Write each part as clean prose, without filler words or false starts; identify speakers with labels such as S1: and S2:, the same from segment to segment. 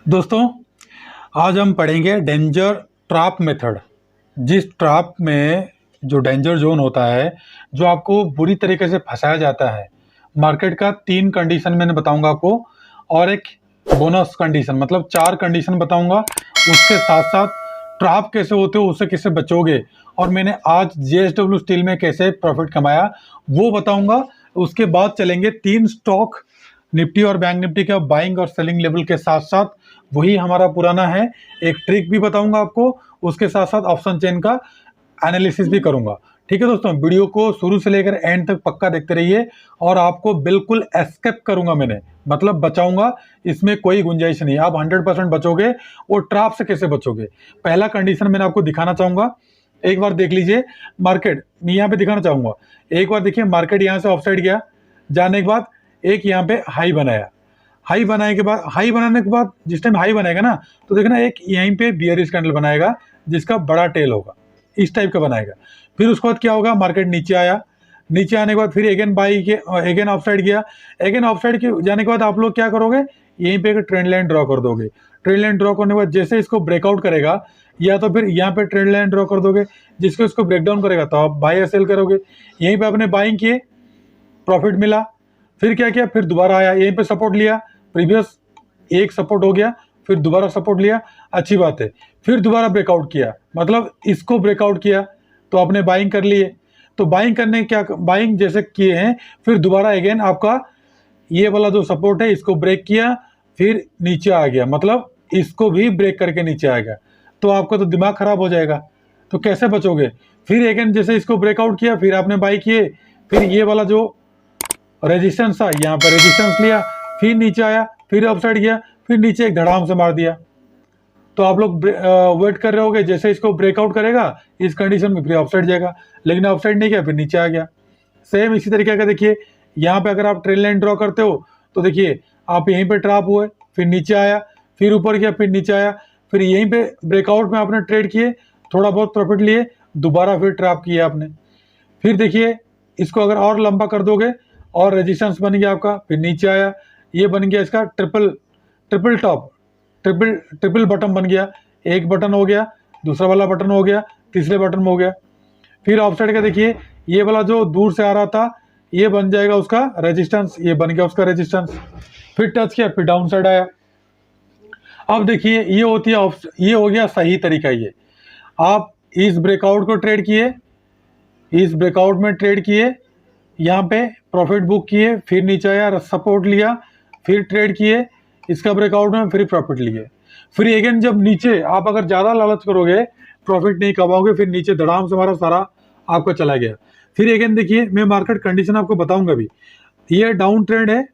S1: दोस्तों, आज हम पढ़ेंगे डेंजर ट्रैप मेथड। जिस ट्रैप में जो डेंजर जोन होता है, जो आपको बुरी तरीके से फंसाया जाता है। मार्केट का 3 कंडीशन मैंने बताऊंगा आपको, और एक बोनस कंडीशन, मतलब 4 कंडीशन बताऊंगा। उसके साथ साथ ट्रैप कैसे होते हो, उससे कैसे बचोगे, और मैंने आज JSW स्टील में कैसे प्रॉफिट कमाया वो बताऊंगा। उसके बाद चलेंगे 3 स्टॉक, निफ्टी और बैंक निफ्टी का बाइंग और सेलिंग लेवल के साथ साथ वही हमारा पुराना है। एक ट्रिक भी बताऊंगा आपको, उसके साथ साथ ऑप्शन चेन का एनालिसिस भी करूंगा। ठीक है दोस्तों, वीडियो को शुरू से लेकर एंड तक पक्का देखते रहिए, और आपको बिल्कुल एस्केप करूंगा मैंने, मतलब बचाऊंगा। इसमें कोई गुंजाइश नहीं, आप 100% बचोगे। वो ट्रैप से कैसे बचोगे, पहला कंडीशन मैंने आपको दिखाना चाहूंगा। एक बार देख लीजिए मार्केट, मैं यहाँ पे दिखाना चाहूंगा। एक बार देखिए मार्केट यहाँ से ऑफसाइड गया, जाने के बाद एक यहाँ पे हाई बनाया। हाई बनाने के बाद जिस टाइम हाई बनाएगा ना, तो देखना एक यहीं पे बियरिश कैंडल बनाएगा, जिसका बड़ा टेल होगा, इस टाइप का बनाएगा। फिर उसके बाद क्या होगा, मार्केट नीचे आया। नीचे आने के बाद फिर अगेन बाई के अगेन ऑफसाइड गया। अगेन ऑफसाइड के जाने के बाद आप लोग क्या करोगे, यहीं पे एक ट्रेंड लाइन ड्रॉ कर दोगे। ट्रेंड लाइन ड्रॉ करने के बाद जैसे इसको ब्रेकआउट करेगा, या तो फिर यहाँ पे ट्रेंड लाइन ड्रॉ कर दोगे, जिसको इसको ब्रेकडाउन करेगा तो आप बाई या सेल करोगे। यहीं पे आपने बाइंग किए, प्रॉफिट मिला। फिर क्या किया, फिर दोबारा आया, यहीं पे सपोर्ट लिया, प्रीवियस एक सपोर्ट हो गया, फिर दोबारा सपोर्ट लिया, अच्छी बात है। फिर दोबारा ब्रेकआउट किया, मतलब इसको ब्रेकआउट किया तो आपने बाइंग कर लिए। तो बाइंग करने क्या, बाइंग जैसे किए हैं, फिर दोबारा अगेन आपका ये वाला जो सपोर्ट है इसको ब्रेक किया, फिर नीचे आ गया, मतलब इसको भी ब्रेक करके नीचे आएगा, तो आपका तो दिमाग खराब हो जाएगा। तो कैसे बचोगे, फिर अगेन जैसे इसको ब्रेकआउट किया, फिर आपने बाई किए, फिर ये वाला जो रेजिस्टेंस था यहाँ पर रेजिस्टेंस लिया, फिर नीचे आया, फिर अपसाइड गया, फिर नीचे एक धड़ाम से मार दिया। तो आप लोग वेट कर रहे होगे जैसे इसको ब्रेकआउट करेगा इस कंडीशन में, फिर अपसाइड जाएगा, लेकिन अपसाइड नहीं किया, फिर नीचे आ गया। सेम इसी तरीके का देखिए, यहाँ पे अगर आप ट्रेल लाइन ड्रॉ करते हो तो देखिए आप यहीं पे ट्रैप हुए, फिर नीचे आया, फिर ऊपर गया, फिर नीचे आया, फिर यहीं पे ब्रेकआउट में आपने ट्रेड किए, थोड़ा बहुत प्रॉफिट लिए, दोबारा फिर ट्रैप किया आपने। फिर देखिए इसको अगर और लंबा कर दोगे, और रेजिस्टेंस बन गया आपका, फिर नीचे आया, ये बन गया इसका ट्रिपल टॉप, ट्रिपल बटन बन गया। एक बटन हो गया, दूसरा वाला बटन हो गया, तीसरे बटन में हो गया। फिर ऑफसाइड का देखिए, ये वाला जो दूर से आ रहा था ये बन जाएगा उसका रेजिस्टेंस, ये बन गया उसका रेजिस्टेंस। फिर टच किया, फिर डाउन साइड आया। अब देखिए ये होती है ये हो गया सही तरीका। ये आप इस ब्रेकआउट को ट्रेड किए, इस ब्रेकआउट में ट्रेड किए, यहाँ पे प्रॉफिट बुक किए, फिर नीचे आया, सपोर्ट लिया, फिर ट्रेड किए, इसका ब्रेकआउट में फिर प्रॉफिट लिए। फिर अगेन जब नीचे आप अगर ज़्यादा लालच करोगे प्रॉफिट नहीं कमाओगे, फिर नीचे धड़ाम से हमारा सारा आपका चला गया। फिर अगेन देखिए मैं मार्केट कंडीशन आपको बताऊंगा भी। ये डाउन ट्रेंड है,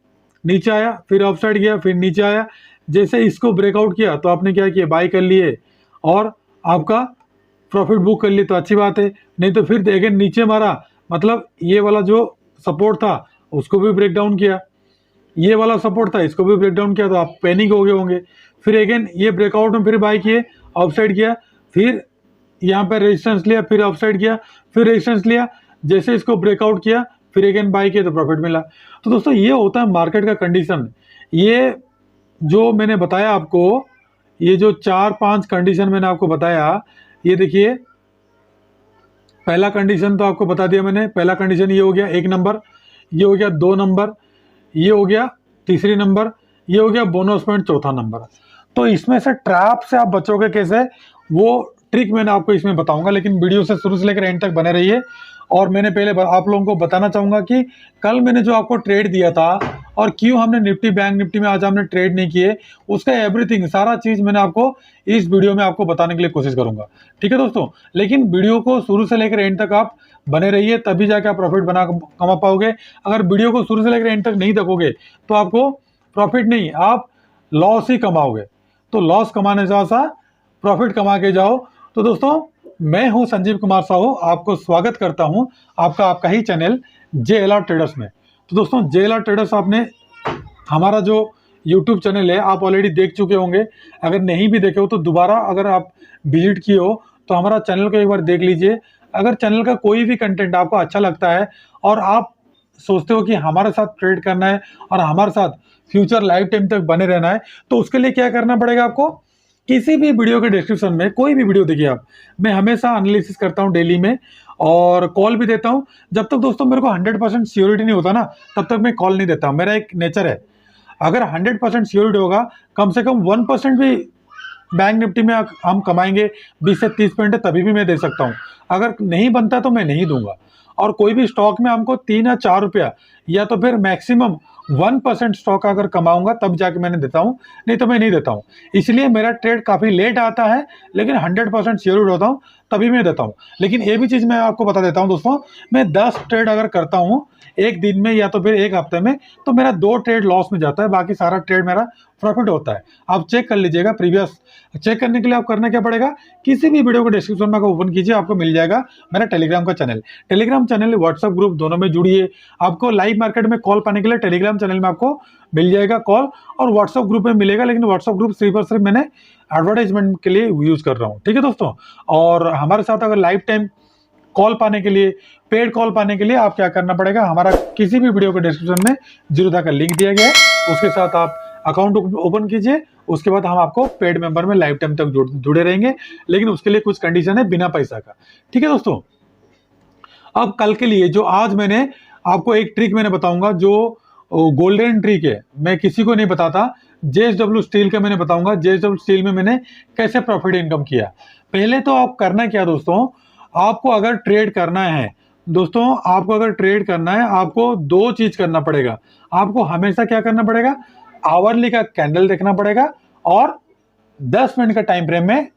S1: नीचे आया, फिर अपसाइड गया, फिर नीचे आया। जैसे इसको ब्रेकआउट किया तो आपने क्या किया, बाई कर लिए और आपका प्रॉफिट बुक कर लिए, तो अच्छी बात है। नहीं तो फिर अगेन नीचे मारा, मतलब ये वाला जो सपोर्ट था उसको भी ब्रेक डाउन किया, ये वाला सपोर्ट था इसको भी ब्रेक डाउन किया, तो आप पैनिक हो गए होंगे। फिर अगेन ये ब्रेकआउट में फिर बाई किए, अपसाइड किया, फिर यहाँ पर रेजिस्टेंस लिया, फिर अपसाइड किया, फिर रेजिस्टेंस लिया, जैसे इसको ब्रेकआउट किया, फिर अगेन बाई किया तो प्रॉफिट मिला। तो दोस्तों ये होता है मार्केट का कंडीशन। ये जो मैंने बताया आपको, ये जो 4-5 कंडीशन मैंने आपको बताया, ये देखिए पहला कंडीशन तो आपको बता दिया मैंने। पहला कंडीशन ये हो गया 1 नंबर, ये हो गया 2 नंबर, ये हो गया तीसरी नंबर, ये हो गया बोनस पॉइंट चौथा नंबर। तो इसमें से ट्रैप से आप बचोगे कैसे, वो ट्रिक मैंने आपको इसमें बताऊंगा, लेकिन वीडियो से शुरू से लेकर एंड तक बने रहिए। और मैंने पहले आप लोगों को बताना चाहूंगा कि कल मैंने जो आपको ट्रेड दिया था, और क्यों हमने निफ्टी बैंक निफ्टी में आज हमने ट्रेड नहीं किए, उसका एवरीथिंग सारा चीज मैंने आपको इस वीडियो में आपको बताने के लिए कोशिश करूंगा। ठीक है दोस्तों, लेकिन वीडियो को शुरू से लेकर एंड तक आप बने रहिए, तभी जाके आप प्रॉफिट कमा पाओगे। अगर वीडियो को शुरू से लेकर एंड तक नहीं देखोगे तो आपको प्रॉफिट नहीं, आप लॉस ही कमाओगे। तो लॉस कमाने से ऐसा प्रॉफिट कमा के जाओ। तो दोस्तों मैं हूं संजीव कुमार साहू, आपको स्वागत करता हूं आपका ही चैनल JLR ट्रेडर्स में। तो दोस्तों JLR ट्रेडर्स, आपने हमारा जो YouTube चैनल है आप ऑलरेडी देख चुके होंगे। अगर नहीं भी देखे हो तो दोबारा अगर आप विजिट किए हो तो हमारा चैनल को एक बार देख लीजिए। अगर चैनल का कोई भी कंटेंट आपको अच्छा लगता है और आप सोचते हो कि हमारे साथ ट्रेड करना है और हमारे साथ फ्यूचर लाइफ टाइम तक बने रहना है, तो उसके लिए क्या करना पड़ेगा आपको, किसी भी वीडियो के डिस्क्रिप्शन में कोई भी वीडियो देखिए आप, मैं हमेशा एनालिसिस करता हूँ डेली में और कॉल भी देता हूँ। जब तक दोस्तों मेरे को 100% श्योरिटी नहीं होता ना, तब तक मैं कॉल नहीं देता। मेरा एक नेचर है, अगर 100% श्योरिटी होगा, कम से कम 1% भी बैंक निफ्टी में हम कमाएंगे 20 से 30 पॉइंट, तभी भी मैं दे सकता हूँ। अगर नहीं बनता तो मैं नहीं दूंगा। और कोई भी स्टॉक में हमको 3 या 4 रुपया या तो फिर मैक्सिमम 1% स्टॉक अगर कमाऊंगा तब जाके मैंने देता हूँ, नहीं तो मैं नहीं देता हूँ। इसलिए मेरा ट्रेड काफ़ी लेट आता है, लेकिन 100% श्योर होता हूँ तभी मैं देता हूँ। लेकिन ये भी चीज़ मैं आपको बता देता हूँ दोस्तों, मैं 10 ट्रेड अगर करता हूँ एक दिन में या तो फिर एक हफ्ते में, तो मेरा 2 ट्रेड लॉस में जाता है, बाकी सारा ट्रेड मेरा प्रॉफिट होता है। आप चेक कर लीजिएगा प्रीवियस। चेक करने के लिए आप करना क्या पड़ेगा, किसी भी वीडियो को डिस्क्रिप्शन में ओपन कीजिए, आपको मिल जाएगा मेरा टेलीग्राम का channel. Telegram channel, WhatsApp group दोनों में जुड़िए। आपको लाइव मार्केट में कॉल पाने के लिए टेलीग्राम चैनल में आपको मिल जाएगा कॉल, और व्हाट्सएप ग्रुप में मिलेगा, लेकिन व्हाट्सएप ग्रुप सिर्फ और सिर्फ मैंने एडवर्टाइजमेंट के लिए यूज कर रहा हूँ। ठीक है दोस्तों, और हमारे साथ अगर लाइफ टाइम कॉल पाने के लिए, पेड कॉल पाने के लिए आप क्या करना पड़ेगा, हमारा किसी भी वीडियो के डिस्क्रिप्शन में जीरोधा का लिंक दिया गया है, उसके साथ आप अकाउंट ओपन कीजिए। उसके बाद हम आपको पेड मेंबर में लाइफ टाइम तक जुड़े रहेंगे, लेकिन उसके लिए कुछ कंडीशन है बिना पैसा का। ठीक है दोस्तों, अब कल के लिए जो आज मैंने आपको एक ट्रिक मैंने बताऊंगा, जो गोल्डन ट्रिक है, मैं किसी को नहीं बताता। जेएसडब्ल्यू स्टील का मैंने बताऊंगा, जेएसडब्ल्यू स्टील में मैंने कैसे प्रॉफिट इनकम किया। पहले तो आप करना क्या दोस्तों, आपको अगर ट्रेड करना है दोस्तों, आपको अगर ट्रेड करना है, आपको 2 चीज करना पड़ेगा। आपको हमेशा क्या करना पड़ेगा, आवरली का कैंडल देखना पड़ेगा और 10 मिनट का टाइम फ्रेम में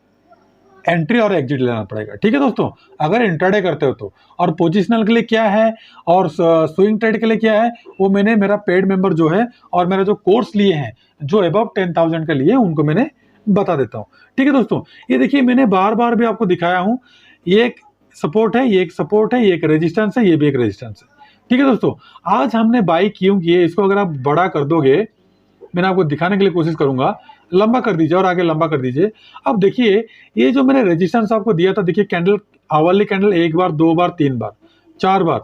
S1: एंट्री और एग्जिट लेना पड़ेगा। ठीक है दोस्तों, अगर इंट्राडे करते हो तो। और पोजिशनल के लिए क्या है और स्विंग ट्रेड के लिए क्या है, वो मैंने मेरा पेड मेंबर जो है और मेरा जो कोर्स लिए हैं, जो अबव 10,000 का लिए, उनको मैंने बता देता हूँ। ठीक है दोस्तों, ये देखिए मैंने बार बार भी आपको दिखाया हूँ, ये एक सपोर्ट है, ये एक सपोर्ट है, ये एक रेजिस्टेंस है, ये भी एक रेजिस्टेंस है। ठीक है दोस्तों, आज हमने बाई क्यों किए, इसको अगर आप बड़ा कर दोगे, मैंने आपको दिखाने के लिए कोशिश करूंगा, लंबा कर दीजिए और आगे लंबा कर दीजिए। अब देखिए ये जो मैंने रेजिस्टेंस आपको दिया था, देखिए कैंडल, आवरली कैंडल 1 बार, 2 बार, 3 बार, 4 बार,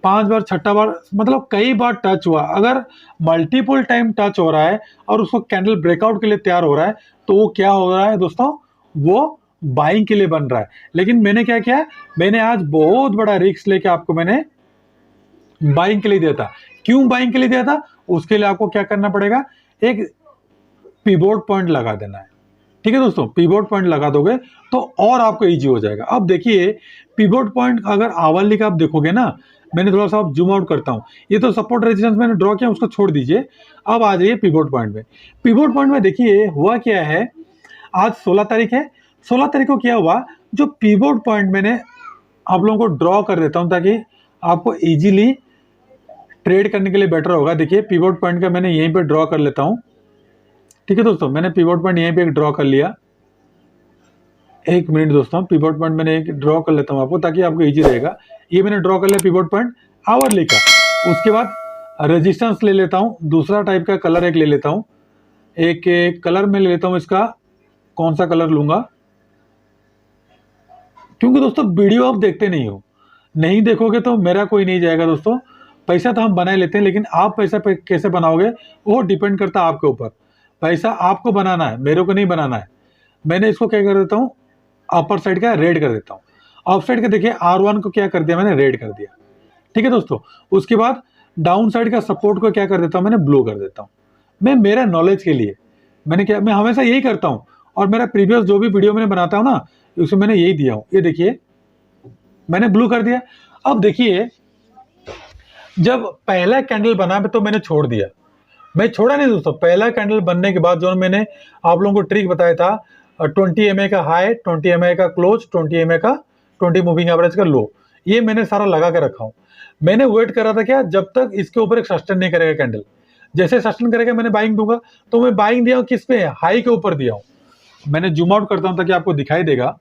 S1: 5 बार, छठा बार, मतलब कई बार टच हुआ। अगर मल्टीपल टाइम टच हो रहा है और उसको कैंडल ब्रेकआउट के लिए तैयार हो रहा है, तो वो क्या हो रहा है दोस्तों, वो बाइंग के लिए बन रहा है। लेकिन मैंने क्या किया, मैंने आज बहुत बड़ा रिस्क लेके आपको मैंने बाइंग के लिए दिया था। क्यों बाइंग के लिए दिया था, उसके लिए आपको क्या करना पड़ेगा, एक पिवोट पॉइंट लगा देना है। ठीक है दोस्तों, पिवोट पॉइंट लगा दोगे तो और आपको इजी हो जाएगा। अब देखिए पिवोट पॉइंट अगर आवरली का आप देखोगे ना, मैंने थोड़ा सा जूम आउट करता हूं, ये तो सपोर्ट रेजिस्टेंस मैंने ड्रॉ किया, उसको छोड़ दीजिए। अब आ जाइए पिवोट पॉइंट में। पिवोट पॉइंट में देखिए हुआ क्या है, आज 16 तारीख है, 16 तारीख को क्या हुआ, जो पिवोट पॉइंट मैंने आप लोगों को ड्रॉ कर देता हूं ताकि आपको इजीली ट्रेड करने के लिए बेटर होगा। देखिए पिवोट पॉइंट का मैंने यहीं पे ड्रॉ कर लेता हूं। ठीक है दोस्तों, मैंने पिवोट पॉइंट यहीं पे एक ड्रॉ कर लिया। एक मिनट दोस्तों, पिवोट पॉइंट मैंने एक ड्रॉ कर लेता हूं आपको, ताकि आपको इजी रहेगा। ये मैंने ड्रॉ कर लिया पिवोट पॉइंट आवरली का। उसके बाद रेजिस्टेंस ले लेता हूं, दूसरा टाइप का कलर एक ले लेता हूं, एक कलर में ले लेता हूं। इसका कौन सा कलर लूंगा, क्योंकि दोस्तों वीडियो आप देखते नहीं हो, नहीं देखोगे तो मेरा कोई नहीं जाएगा दोस्तों। पैसा तो हम बना लेते हैं, लेकिन आप पैसा कैसे बनाओगे वो डिपेंड करता है आपके ऊपर। पैसा आपको बनाना है, मेरे को नहीं बनाना है। मैंने इसको क्या कर देता हूँ, अपर साइड का रेड कर देता हूँ। ऑफ साइड का देखिए R1 को क्या कर दिया मैंने, रेड कर दिया। ठीक है दोस्तों, उसके बाद डाउन साइड का सपोर्ट को क्या कर देता हूँ मैंने, ब्लू कर देता हूँ। मैं मेरा नॉलेज के लिए मैं हमेशा यही करता हूँ, और मेरा प्रीवियस जो भी वीडियो मैंने बनाता हूँ ना, उसमें मैंने यही दिया हूँ। ये देखिए मैंने ब्लू कर दिया। अब देखिए जब पहला कैंडल बना तो मैंने छोड़ दिया, मैं छोड़ा नहीं दोस्तों। पहला कैंडल बनने के बाद जो मैंने आप लोगों को ट्रिक बताया था, 20 MA का हाई, 20 MA का क्लोज, 20 MA का 20 मूविंग एवरेज का लो, ये मैंने सारा लगा के रखा हूँ। मैंने वेट करा था क्या, जब तक इसके ऊपर एक सस्टेन नहीं करेगा कैंडल, जैसे सस्टेन करेगा मैंने बाइंग दूंगा। तो मैं बाइंग दिया हूँ किस पे, हाई के ऊपर दिया हूँ। मैंने जूम आउट करता हूँ ताकि आपको दिखाई देगा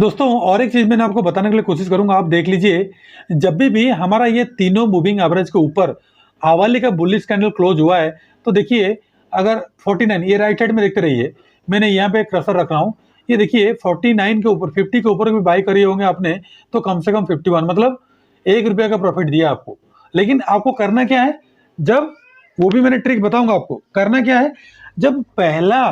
S1: दोस्तों। और एक चीज मैंने आपको बताने के लिए कोशिश करूंगा, आप देख लीजिए, जब भी हमारा ये तीनों मूविंग एवरेज के ऊपर आवरली का बुलिश कैंडल क्लोज हुआ है, तो देखिए अगर 49, ये राइट साइड में देखते रहिए, मैंने यहाँ पे क्रसर रख रहा हूँ, ये देखिए 49 के ऊपर, 50 के ऊपर भी बाई करी होंगे आपने, तो कम से कम 51, मतलब 1 रुपया का प्रॉफिट दिया आपको। लेकिन आपको करना क्या है, जब, वो भी मैंने ट्रिक बताऊंगा आपको, करना क्या है, जब पहला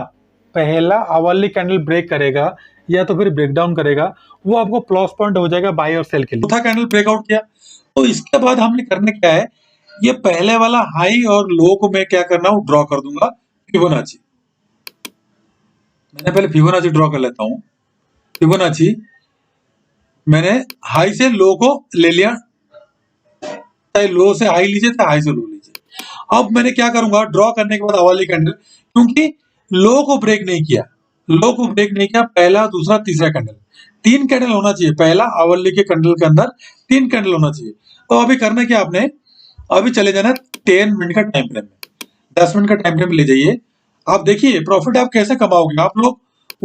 S1: पहला आवरली कैंडल ब्रेक करेगा या तो फिर ब्रेकडाउन करेगा, वो आपको प्लस पॉइंट हो जाएगा बाय और सेल के लिए। चौथा कैंडल ब्रेकआउट किया, तो इसके बाद हमने करना क्या है, ये पहले वाला हाई और लो को मैं क्या करना हूं, ड्रॉ कर दूंगा फिबोनाची। मैंने पहले फिबोनाची ड्रॉ कर लेता हूं। फिबोनाची मैंने हाई से लो को ले लिया, चाहे लो से हाई लीजिए चाहे हाई से लो लीजिए। अब मैंने क्या करूंगा, ड्रॉ करने के बाद आवरली कैंडल, क्योंकि लो को ब्रेक नहीं किया, लो को ब्रेक नहीं किया, पहला दूसरा तीसरा कैंडल, 3 कैंडल होना चाहिए, पहला आवरली के कैंडल के अंदर 3 कैंडल होना चाहिए। तो अभी करना क्या आपने, अभी चले जाना 10 मिनट का टाइम फ्रेम में, 10 मिनट का टाइम फ्रेम ले जाइए। आप देखिए प्रॉफिट आप कैसे कमाओगे, आप लोग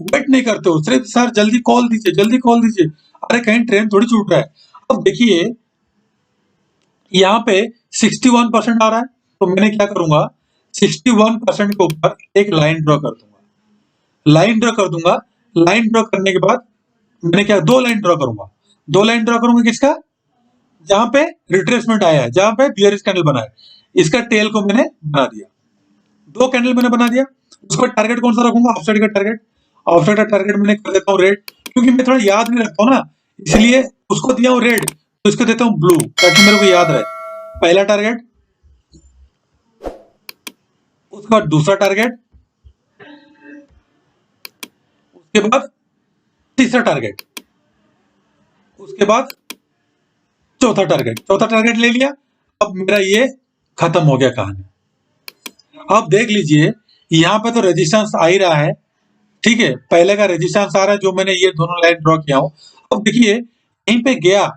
S1: वेट नहीं करते हो, सिर्फ सर जल्दी कॉल दीजिए, जल्दी कॉल दीजिए, अरे कहीं ट्रेन थोड़ी छूट रहा है। अब देखिए यहाँ पे 61% आ रहा है, तो मैंने क्या करूंगा, 61% के ऊपर एक लाइन ड्रॉ कर दूंगा, लाइन ड्रॉ कर दूंगा। लाइन ड्रॉ करने के बाद मैंने क्या, 2 लाइन ड्रॉ करूंगा, 2 लाइन ड्रॉ करूंगा किसका, जहां पे रिट्रेसमेंट आया है, जहां पे बियरिश कैंडल बना है, इसका टेल को मैंने बना दिया, 2 कैंडल मैंने बना दिया। उसका टारगेट कौन सा रखूंगा, ऑफसेट का टारगेट, ऑफसेट का टारगेट मैंने कर देता हूँ रेड, क्योंकि मैं थोड़ा याद नहीं रखता हूँ ना, इसलिए उसको दिया हूँ रेड, तो इसको देता हूँ ब्लू, ताकि मेरे को याद रहे। पहला टारगेट, उसके बाद दूसरा टारगेट, उसके बाद तीसरा टारगेट, उसके बाद चौथा टारगेट, चौथा टारगेट ले लिया। अब मेरा ये खत्म हो गया कहानी। अब देख लीजिए यहाँ पे तो रेजिस्टेंस आ ही रहा है, ठीक है, पहले का रेजिस्टेंस आ रहा है जो मैंने ये दोनों लाइन ड्रॉ किया हूं। अब देखिए यहीं पे गया,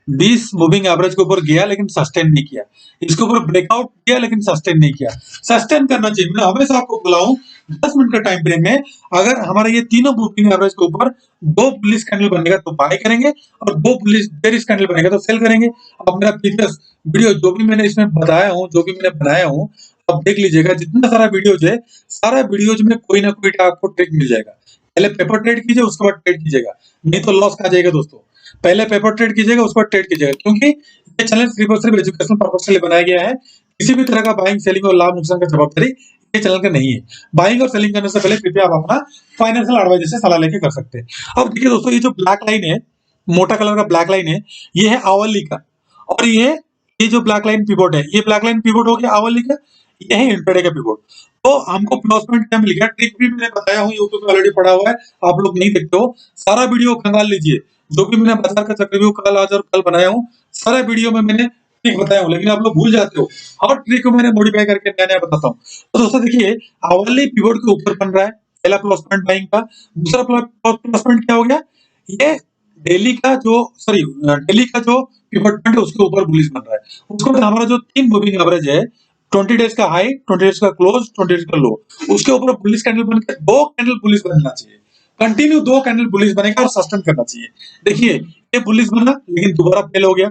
S1: 20 मूविंग एवरेज के ऊपर गया लेकिन सस्टेन नहीं किया, इसके ऊपर ब्रेकआउट किया लेकिन सस्टेन नहीं किया। सस्टेन करना चाहिए, मैं हमेशा आपको बुलाऊं 10 मिनट का टाइम फ्रेम में, अगर हमारा ये तीनों मूविंग एवरेज के ऊपर 2 बुलिश कैंडल बनेगा तो बाय करेंगे, और 2 बुलिश बेरिश कैंडल बनेगा तो सेल करेंगे। अब मेरा प्रीवियस वीडियो जो भी मैंने इसमें बताया हूं, जो भी मैंने बनाया हूं, अब देख लीजिएगा, जितना सारा वीडियोज है, सारा वीडियोज में कोई ना कोई आपको ट्रिक मिल जाएगा। पहले पेपर ट्रेड कीजिए, उसके बाद ट्रेड कीजिएगा, नहीं तो लॉस खा जाएगा दोस्तों। पहले पेपर ट्रेड कीजिएगा, उसके बाद ट्रेड कीजिएगा, क्योंकि ये चैनल सिर्फ और सिर्फ एजुकेशनल पर्पस के लिए बनाया गया है, किसी भी तरह का बाइंग सेलिंग और लाभ नुकसान का जवाबदारी ये चैनल का नहीं है। बाइंग और सेलिंग करने से पहले कृपया आप अपना फाइनेंशियल एडवाइजर से सलाह लेके कर सकते हैं। अब देखिए दोस्तों, ये जो ब्लैक लाइन है, मोटा कलर का ब्लैक लाइन है, ये है आवरली का, और ये जो ब्लैक लाइन पिवोट है, ये ब्लैक लाइन पिवोट हो गया आवरली का, ये है इंट्राडे का पिवोट। तो हमको प्लस पॉइंट क्या मिल गया, ट्रिक भी मैंने बताया हूँ, यूट्यूब पे ऑलरेडी पड़ा हुआ है, आप लोग नहीं देखते हो, सारा वीडियो खंगाल लीजिए, जो भी मैंने बाजार का चक्रव्यूह कल आज और कल बनाया हूँ, सारा वीडियो में मैंने ट्रिक बताया हूँ, लेकिन आप लोग भूल जाते हो, हर ट्रिक को मैंने मॉडिफाई करके नया नया बताता हूँ। तो दोस्तों देखिए, आवरली पिवोट के ऊपर बन रहा है, पहला प्लस पॉइंट बाइंग का। दूसरा प्लस पॉइंट क्या हो गया, ये डेली का जो, सॉरी, डेली का जो पिवट पॉइंट है उसके ऊपर बुलिश बन रहा है। उसके बाद हमारा जो 3 मूविंग एवरेज है, 20 डेज का हाई, 20 डेज का क्लोज, 20 डेज का लो, उसके ऊपर बुलिश कैंडल बनकर 2 कैंडल बुलिश बनना चाहिए, कंटिन्यू 2 कैंडल बुलिश बनेगा और सस्टेन करना चाहिए। देखिए ये बुलिश बना लेकिन दोबारा फेल हो गया,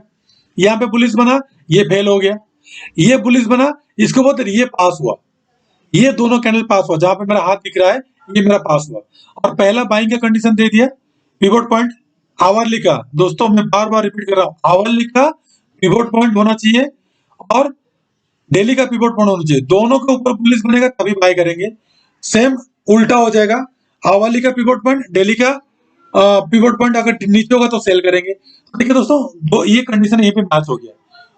S1: यहाँ पे बुलिश बना, ये फेल हो गया, ये बुलिश बना, इसके बाद ये पास हुआ, ये दोनों कैंडल पास हुआ, जहां पे मेरा हाथ दिख रहा है ये मेरा पास हुआ, और पहला बाइंग का कंडीशन दे दिया, पिवट पॉइंट आवरली का। दोस्तों मैं बार बार रिपीट कर रहा हूं, आवरली का पिवट पॉइंट होना चाहिए और डेली का पिवट पॉइंट होना चाहिए, दोनों के ऊपर बुलिश बनेगा तभी बाय करेंगे। सेम उल्टा हो जाएगा, आवरली का पिवट पॉइंट, डेली का पिवट पॉइंट अगर नीचे होगा तो सेल करेंगे। तो देखिए दोस्तों, ये कंडीशन यहीं पे मैच हो गया,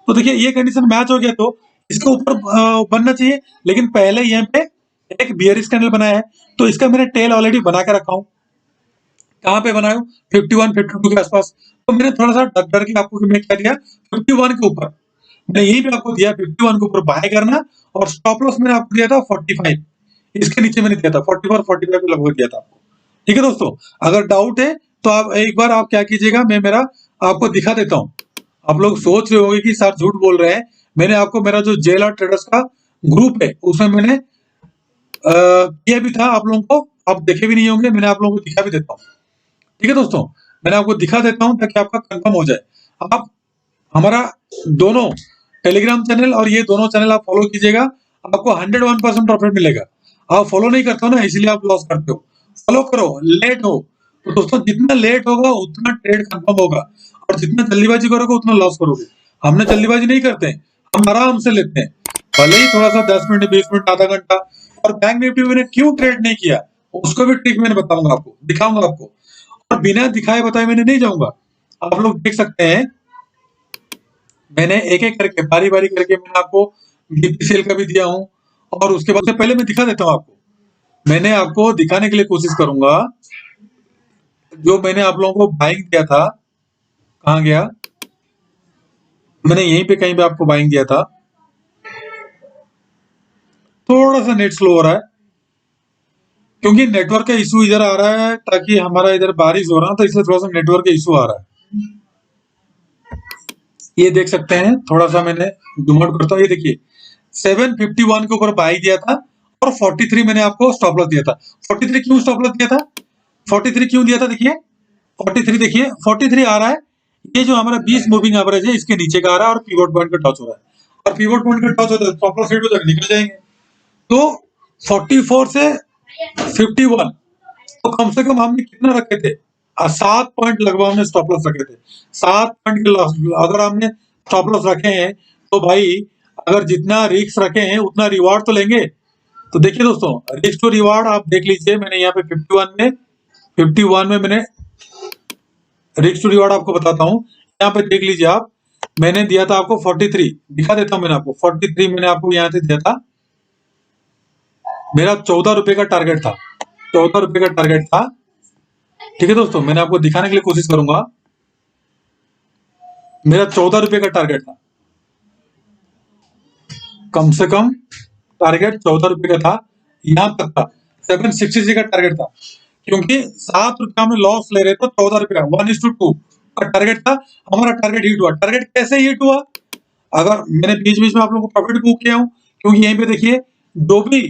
S1: तो देखिए ये कंडीशन मैच हो गया, तो इसके ऊपर बनना चाहिए, लेकिन पहले यहाँ पे एक बियरिश कैंडल बनाया है, तो इसका मैंने टेल ऑलरेडी बना के रखा हूं। कहाँ पे बनाया, 51 52 के आसपास। तो मैंने थोड़ा सा डर के आपको मैं क्या दिया, 51 के ऊपर मैंने यही पे आपको दिया, 51 के ऊपर बाय करना, और स्टॉप लॉस मैंने आपको दिया था 45, इसके नीचे मैंने दिया था 44 45 के लगभग दिया था आपको। ठीक है दोस्तों, अगर डाउट है तो आप एक बार आप क्या कीजिएगा, मैं मेरा आपको दिखा देता हूँ। आप लोग सोच रहे होंगे कि सर झूठ बोल रहे हैं, मैंने आपको मेरा जो जेएलआर ट्रेडर्स का ग्रुप है उसमें मैंने किया भी था, आप लोगों को आप देखे भी नहीं होंगे, मैंने आप लोगों को दिखा भी देता हूँ। ठीक है दोस्तों, मैंने आपको दिखा देता हूं ताकि आपका कंफर्म हो जाए। आप हमारा दोनों टेलीग्राम चैनल और ये दोनों चैनल आप फॉलो कीजिएगा, आपको 101% प्रॉफिट मिलेगा। आप फॉलो नहीं करते हो ना, इसलिए आप लॉस करते हो, फॉलो करो, लेट हो तो दोस्तों जितना लेट होगा उतना ट्रेड कंफर्म होगा, और जितना जल्दीबाजी करोगे उतना लॉस करोगे। हमने जल्दीबाजी नहीं करते, हम आराम से लेते हैं, भले ही थोड़ा सा 10 मिनट 20 मिनट आधा घंटा। और बैंक निफ्टी में मैंने क्यों ट्रेड नहीं किया उसको भी ट्रिक मैंने बताऊंगा आपको, दिखाऊंगा आपको। और बिना दिखाए बताए मैंने नहीं जाऊंगा। आप लोग देख सकते हैं मैंने एक एक करके बारी बारी करके मैंने आपको बीपीसीएल का भी दिया हूँ। और उसके बाद से पहले मैं दिखा देता हूँ आपको, मैंने आपको दिखाने के लिए कोशिश करूंगा जो मैंने आप लोगों को बाइंग दिया था। कहाँ गया, मैंने यहीं पे कहीं पे आपको बाइंग दिया था। थोड़ा सा नेट स्लो हो रहा है क्योंकि नेटवर्क का इशू इधर आ रहा है, ताकि हमारा इधर बारिश हो रहा है तो इसलिए थोड़ा सा नेटवर्क का इशू आ रहा है। ये देख सकते हैं, थोड़ा सा मैंने जूम आउट करता हूँ। ये देखिए 751 के ऊपर बाई दिया था और 43 मैंने आपको स्टॉप लॉस दिया था। 43 क्यों स्टॉप लॉस दिया था, 43 क्यों दिया था, देखिए 43 देखिए 43 आ रहा है। ये जो हमारा 20 मूविंग एवरेज है इसके नीचे का आ रहा है और पीवोट पॉइंट का टच हो रहा है। और पीवोट पॉइंट का टच होता है स्टॉप लॉस रेट हो जाएगा, निकल जाएंगे। तो 44 से 51, तो कम से कम हमने कितना रखे थे, 7 पॉइंट लगभग हमने स्टॉप लॉस रखे थे। 7 पॉइंट के लॉस अगर हमने स्टॉप लॉस रखे हैं तो भाई अगर जितना रिस्क रखे हैं उतना रिवार्ड तो लेंगे। तो देखिए दोस्तों, रिस्क टू रिवार्ड आप देख लीजिए, मैंने यहाँ पे 51 में मैंने रिस्क टू रिवार्ड आपको बताता हूँ। यहाँ पे देख लीजिए आप, मैंने दिया था आपको 43, दिखा देता हूँ मैंने आपको 43 मैंने आपको यहाँ से दिया था। मेरा 14 रुपए का टारगेट था, 14 रुपए का टारगेट था। ठीक है दोस्तों, मैंने आपको दिखाने के लिए कोशिश करूंगा, मेरा 14 रुपए का टारगेट था, कम से कम टारगेट 14 रुपए का था। यहां तक था 760 का टारगेट था, क्योंकि 7 रुपया हमने लॉस ले रहे थे, 14 रुपया 1:2 का टारगेट था। हमारा टारगेट हिट हुआ। टारगेट कैसे हिट हुआ, अगर मैंने बीच बीच में आप लोगों को प्रॉफिट बुक किया हूं, क्योंकि यहीं पे देखिए जो भी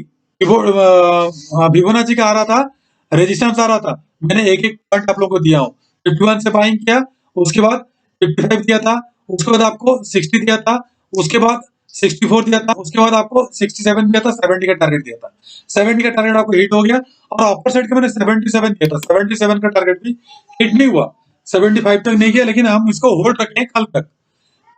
S1: फिबोनाची का आ रहा था, रेजिस्टेंस आ रहा था, मैंने एक एक पॉइंट आप लोगों को दिया हूं। 51 से बाइंग किया, उसके बाद 55 दिया था, उसके बाद आपको 60 दिया था, उसके बाद 64 दिया था, उसके बाद आपको 67 दिया था, 70 का टारगेट दिया था। 70 का टारगेट आपको हिट हो गया। और अपर साइड का मैंने 77 दिया था, 77 का टारगेट भी हिट नहीं हुआ, 75 तक नहीं गया, लेकिन हम इसको होल्ड रखे कल तक,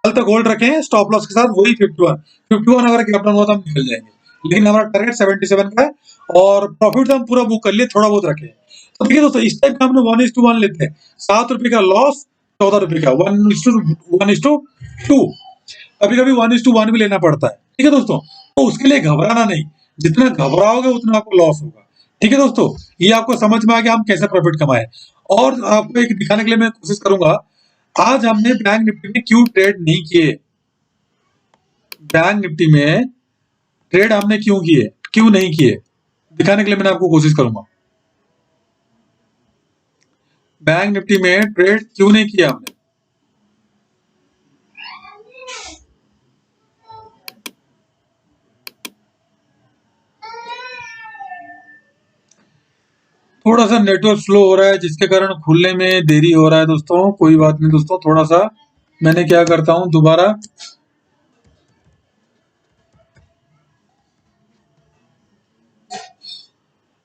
S1: कल तक होल्ड रखे हैं स्टॉप लॉस के साथ वही 51 अगर गैप डाउन हुआ तो हम निकल जाएंगे। लेकिन हमारा टारगेट 77 का है और प्रॉफिट तो हम पूरा बुक कर लिए, थोड़ा बहुत रखे। तो देखिए दोस्तों, इस टाइप का हमने 1:1 लेते हैं, 7 रुपए का लॉस, 14 रुपए का 1:2। कभी कभी 1:1 भी लेना पड़ता है। ठीक है दोस्तों, तो उसके लिए घबराना नहीं, जितना घबराओगे उतना आपको लॉस होगा। ठीक है दोस्तों, ये आपको समझ में आ गया हम कैसे प्रॉफिट कमाए। और आपको एक दिखाने के लिए मैं कोशिश करूंगा, आज हमने बैंक निफ्टी में क्यों ट्रेड नहीं किए, बैंक निफ्टी में ट्रेड हमने क्यों किए, क्यों नहीं किए, दिखाने के लिए मैंने आपको कोशिश करूंगा। बैंक निफ्टी में ट्रेड क्यों नहीं किया हमने, थोड़ा सा नेटवर्क स्लो हो रहा है जिसके कारण खुलने में देरी हो रहा है दोस्तों। कोई बात नहीं दोस्तों, थोड़ा सा मैंने क्या करता हूं, दोबारा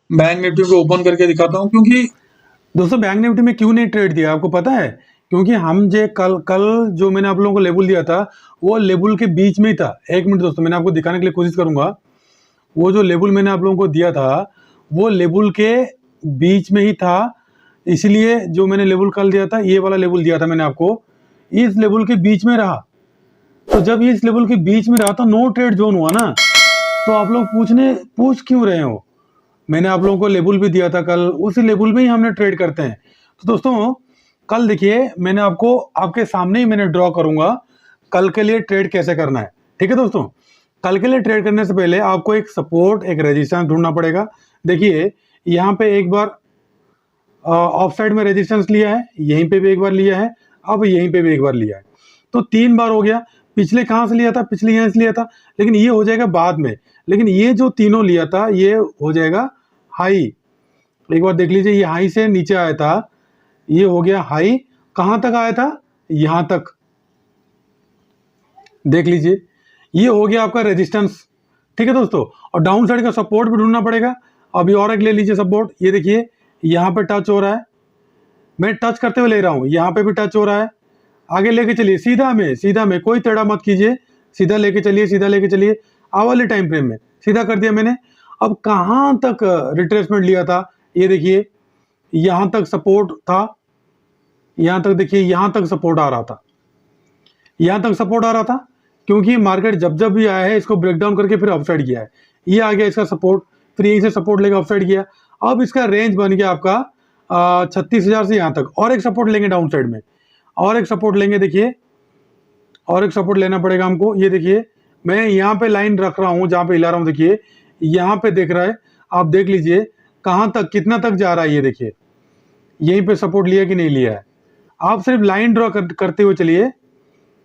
S1: बैंक निफ्टी को ओपन करके दिखाता हूं। क्योंकि दोस्तों बैंक निफ्टी में क्यों नहीं ट्रेड दिया आपको पता है, क्योंकि हम जो कल कल जो मैंने आप लोगों को लेबल दिया था वो लेबल के बीच में ही था। एक मिनट दोस्तों, मैंने आपको दिखाने के लिए कोशिश करूंगा। वो जो लेबल मैंने आप लोगों को दिया था वो लेबल के बीच में ही था, इसलिए जो मैंने लेबल कल दिया था, ये वाला लेबल दिया था मैंने आपको, इस लेबल के बीच में रहा। तो जब ये इस लेबल के बीच में रहा तो नो ट्रेड जोन हुआ ना। तो आप लोग पूछ क्यों रहे हो, मैंने आप लोगों को लेबल भी दिया था कल, उसी लेबल में ही हमने ट्रेड करते हैं। तो दोस्तों कल देखिए मैंने आपको आपके सामने ही मैंने ड्रॉ करूंगा कल के लिए ट्रेड कैसे करना है। ठीक है दोस्तों, कल के लिए ट्रेड करने से पहले आपको एक सपोर्ट एक रेजिस्टेंस ढूंढना पड़ेगा। देखिए यहाँ पे एक बार ऑफ साइड में रेजिस्टेंस लिया है, यहीं पे भी एक बार लिया है, अब यहीं पे भी एक बार लिया है, तो 3 बार हो गया। पिछले कहाँ से लिया था, पिछले यहाँ से लिया था, लेकिन ये हो जाएगा बाद में। लेकिन ये जो तीनों लिया था ये हो जाएगा हाई। एक बार देख लीजिए, ये हाई से नीचे आया था, ये हो गया हाई। कहाँ तक आया था, यहाँ तक देख लीजिए, ये हो गया आपका रेजिस्टेंस। ठीक है दोस्तों, और डाउन साइड का सपोर्ट भी ढूंढना पड़ेगा। अभी और एक ले लीजिए सपोर्ट, ये देखिए यहाँ पे टच हो रहा है, मैं टच करते हुए ले रहा हूँ, यहाँ पे भी टच हो रहा है। आगे लेके चलिए, सीधा में कोई टेढ़ा मत कीजिए, सीधा लेके चलिए, सीधा लेके चलिए। आवली टाइम फ्रेम में सीधा कर दिया मैंने। अब कहाँ तक रिट्रेसमेंट लिया था, ये देखिए यहाँ तक सपोर्ट था, यहाँ तक देखिए यहाँ तक सपोर्ट आ रहा था, यहाँ तक सपोर्ट आ रहा था, क्योंकि मार्केट जब जब भी आया है इसको ब्रेक डाउन करके फिर अपसाइड किया है। ये आ गया इसका सपोर्ट, फिर यहीं से सपोर्ट लेकर अपसाइड किया। अब इसका रेंज बन गया आपका 36,000 से यहाँ तक। और एक सपोर्ट लेंगे डाउन साइड में, और एक सपोर्ट लेंगे, देखिए और एक सपोर्ट लेना पड़ेगा हमको। ये देखिए मैं यहाँ पे लाइन रख रहा हूँ, जहाँ पे हिला रहा हूँ, देखिए यहाँ पे देख रहा है, आप देख लीजिए कहाँ तक कितना तक जा रहा है। ये देखिए यहीं पे सपोर्ट लिया कि नहीं लिया है, आप सिर्फ लाइन ड्रॉ करते हुए चलिए।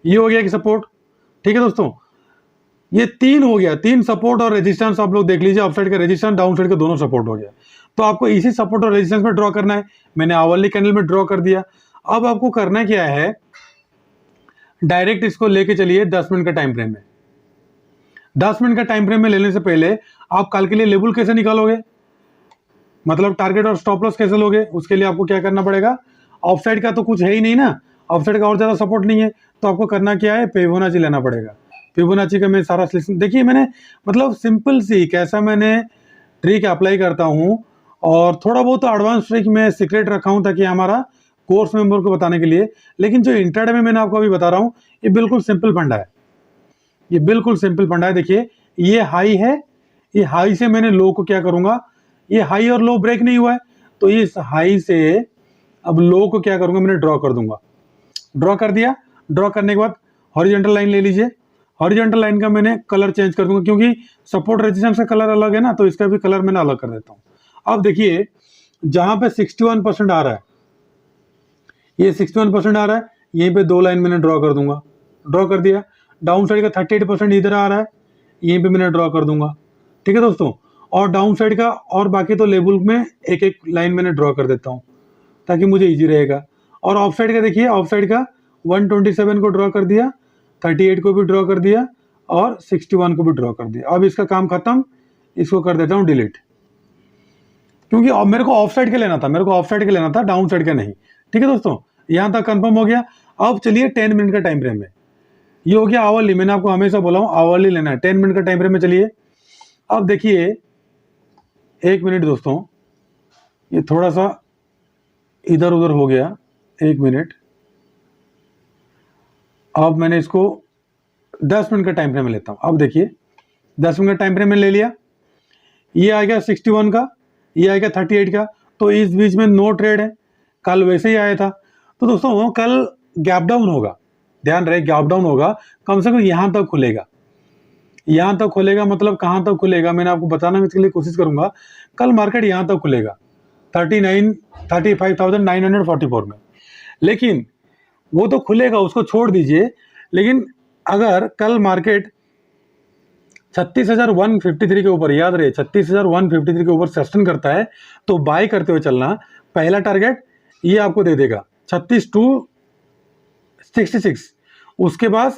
S1: ये हो गया कि सपोर्ट, ठीक है दोस्तों, ये 3 हो गया, 3 सपोर्ट और रेजिस्टेंस आप लोग देख लीजिए, अप साइड का रेजिस्टेंस, डाउन साइड का दोनों सपोर्ट हो गया। तो आपको इसी सपोर्ट और रेजिस्टेंस में ड्रॉ करना है। मैंने आवरली कैंडल में ड्रॉ कर दिया। अब आपको करना क्या है, डायरेक्ट इसको लेके चलिए 10 मिनट का टाइम फ्रेम में। 10 मिनट का टाइम फ्रेम में लेने से पहले आप कल के लिए लेवल कैसे निकालोगे, मतलब टारगेट और स्टॉप लॉस कैसे लोगे, उसके लिए आपको क्या करना पड़ेगा, ऑफ साइड का तो कुछ है ही नहीं ना, ऑफ साइड का और ज़्यादा सपोर्ट नहीं है, तो आपको करना क्या है, फिबोनाची लेना पड़ेगा। फिबोनाची का मैं सारा सिलेक्शन देखिए, मैंने मतलब सिंपल सी कैसा मैंने ट्रिक अप्लाई करता हूँ, और थोड़ा बहुत एडवांस ट्रिक मैं सीक्रेट रखा हूँ ताकि हमारा कोर्स मेंबर को बताने के लिए। लेकिन जो इंट्राडे में मैंने आपको अभी बता रहा हूँ, ये बिल्कुल सिंपल फंडा है, ये बिल्कुल सिंपल फंडा है। देखिए ये हाई है, ये हाई से मैंने लो को क्या करूँगा, ये हाई और लो ब्रेक नहीं हुआ है, तो इस हाई से अब लो को क्या करूँगा, मैंने ड्रॉ कर दूंगा। ड्रॉ कर दिया, ड्रॉ करने के बाद हॉरिजॉन्टल लाइन ले लीजिए। हॉरिजॉन्टल लाइन का मैंने कलर चेंज कर दूंगा, क्योंकि सपोर्ट रेजिस्टेंस का कलर अलग है ना, तो इसका भी कलर मैंने अलग कर देता हूँ। अब देखिए जहाँ पे 61% आ रहा है, ये 61% आ रहा है, यहीं पे 2 लाइन मैंने ड्रॉ कर दूंगा। ड्रॉ कर दिया। डाउन साइड का 38% इधर आ रहा है, यहीं पे मैंने ड्रॉ कर दूंगा, ठीक है दोस्तों। और डाउन साइड का और बाकी तो लेवल में एक एक लाइन मैंने ड्रॉ कर देता हूँ ताकि मुझे इजी रहेगा। और ऑफ साइड का देखिए, ऑफ साइड का 127 को ड्रॉ कर दिया, 38 को भी ड्रॉ कर दिया, और 61 को भी ड्रॉ कर दिया। अब इसका काम खत्म, इसको कर देता हूँ डिलीट, क्योंकि अब मेरे को ऑफ साइड का लेना था, मेरे को ऑफ साइड का लेना था, डाउन साइड का नहीं, ठीक है दोस्तों। यहाँ तक कंफर्म हो गया। अब चलिए 10 मिनट का टाइम फ्रेम में, ये हो गया आवरली, मैंने आपको हमेशा बोला हूँ आवरली लेना है। 10 मिनट का टाइम फ्रेम में चलिए। अब देखिए 1 मिनट दोस्तों, ये थोड़ा सा इधर उधर हो गया, 1 मिनट। अब मैंने इसको 10 मिनट का टाइम फ्रेम में लेता हूँ। अब देखिए 10 मिनट का टाइम फ्रेम में ले लिया, ये आ गया 61 का, ये आ गया 38 का, तो इस बीच में नो ट्रेड है। कल वैसे ही आया था, तो दोस्तों कल गैप डाउन होगा, ध्यान रहे गैप डाउन होगा, कम से कम यहाँ तक खुलेगा। यहाँ तक खुलेगा मतलब कहाँ तक खुलेगा, मैंने आपको बताना इसके लिए कोशिश करूंगा। कल मार्केट यहाँ तक खुलेगा 35,944 में, लेकिन वो तो खुलेगा, उसको छोड़ दीजिए। लेकिन अगर कल मार्केट 36,153 के ऊपर, याद रहे 36,153 के ऊपर सस्टेन करता है, तो बाय करते हुए चलना। पहला टारगेट ये आपको दे देगा 36,266, उसके बाद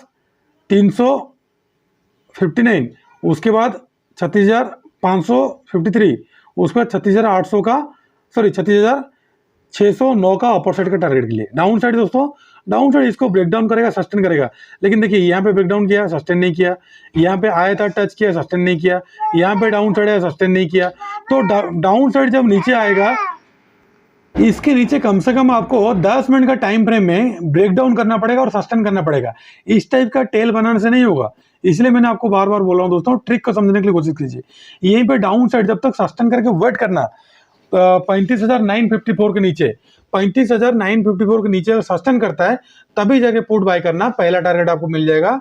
S1: 359, उसके बाद 36,553, उसके बाद 36,800 का, सॉरी 36,609 का अपर साइड का टारगेट के लिए। डाउन साइड दोस्तों, डाउन साइड इसको ब्रेकडाउन करेगा, सस्टेन करेगा। लेकिन देखिए यहाँ पे ब्रेकडाउन किया, सस्टेन नहीं किया, यहाँ पे आया था टच किया, सस्टेन नहीं किया, यहाँ पे डाउन साइड है, सस्टेन नहीं किया। तो डाउन साइड जब नीचे आएगा, इसके नीचे कम से कम आपको 10 मिनट का टाइम फ्रेम में ब्रेकडाउन करना पड़ेगा और सस्टेन करना पड़ेगा। इस टाइप का टेल बनाने से नहीं होगा। इसलिए मैंने आपको बार बार बोल रहा हूँ दोस्तों, ट्रिक को समझने के लिए कोशिश कीजिए। यहीं पे डाउन साइड जब तक सस्टेन करके वेट करना, 35,954 के नीचे, 35,954 के नीचे सस्टेन करता है, तभी जाके पुट बाय करना। पहला टारगेट आपको मिल जाएगा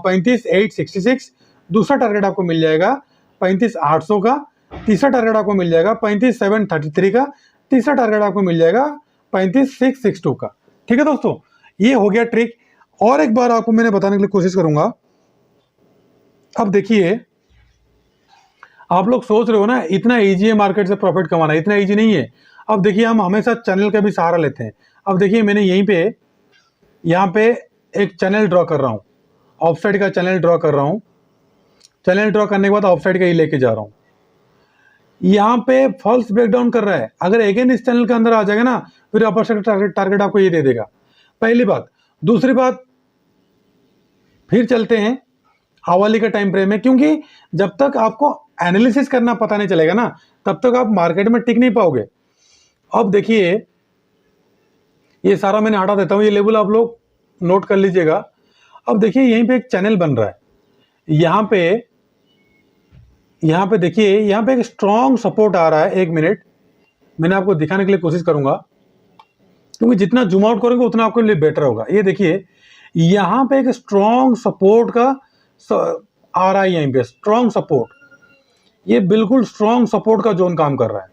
S1: 35,866, दूसरा टारगेट आपको मिल जाएगा 35,800 का, तीसरा टारगेट आपको मिल जाएगा 35,733 का, तीसरा टारगेट आपको मिल जाएगा 35,662 का। ठीक है दोस्तों, ये हो गया ट्रिक। और एक बार आपको मैंने बताने के लिए कोशिश करूंगा। अब देखिए, आप लोग सोच रहे हो ना इतना इजी है मार्केट से प्रॉफिट कमाना, इतना इजी नहीं है। अब देखिए, हम हमेशा चैनल का भी सहारा लेते हैं। अब देखिए, मैंने यहीं पे यहाँ पे एक चैनल ड्रॉ कर रहा हूँ, ऑफ साइड का चैनल ड्रॉ कर रहा हूँ। चैनल ड्रॉ करने के बाद ऑफ साइड का ही लेके जा रहा हूँ। यहाँ पे फॉल्स ब्रेकडाउन कर रहा है, अगर अगेन इस चैनल के अंदर आ जाएगा ना, फिर अपर साइड टारगेट आपको ये दे देगा। पहली बात। दूसरी बात, फिर चलते हैं हावाली का टाइम फ्रेम है, क्योंकि जब तक आपको एनालिसिस करना पता नहीं चलेगा ना, तब तक आप मार्केट में टिक नहीं पाओगे। अब देखिए, ये सारा मैंने हटा देता हूँ, ये लेवल आप लोग नोट कर लीजिएगा। अब देखिए यहीं पे एक चैनल बन रहा है, यहाँ पे देखिए, यहाँ पे एक स्ट्रॉन्ग सपोर्ट आ रहा है। 1 मिनट मैंने आपको दिखाने के लिए कोशिश करूंगा, क्योंकि जितना जूम आउट करोगे उतना आपके लिए बेटर होगा। ये देखिए, यहाँ पे एक स्ट्रॉन्ग सपोर्ट का आ रहा है, यहीं पे स्ट्रॉन्ग सपोर्ट, ये बिल्कुल स्ट्रॉन्ग सपोर्ट का जोन काम कर रहा है।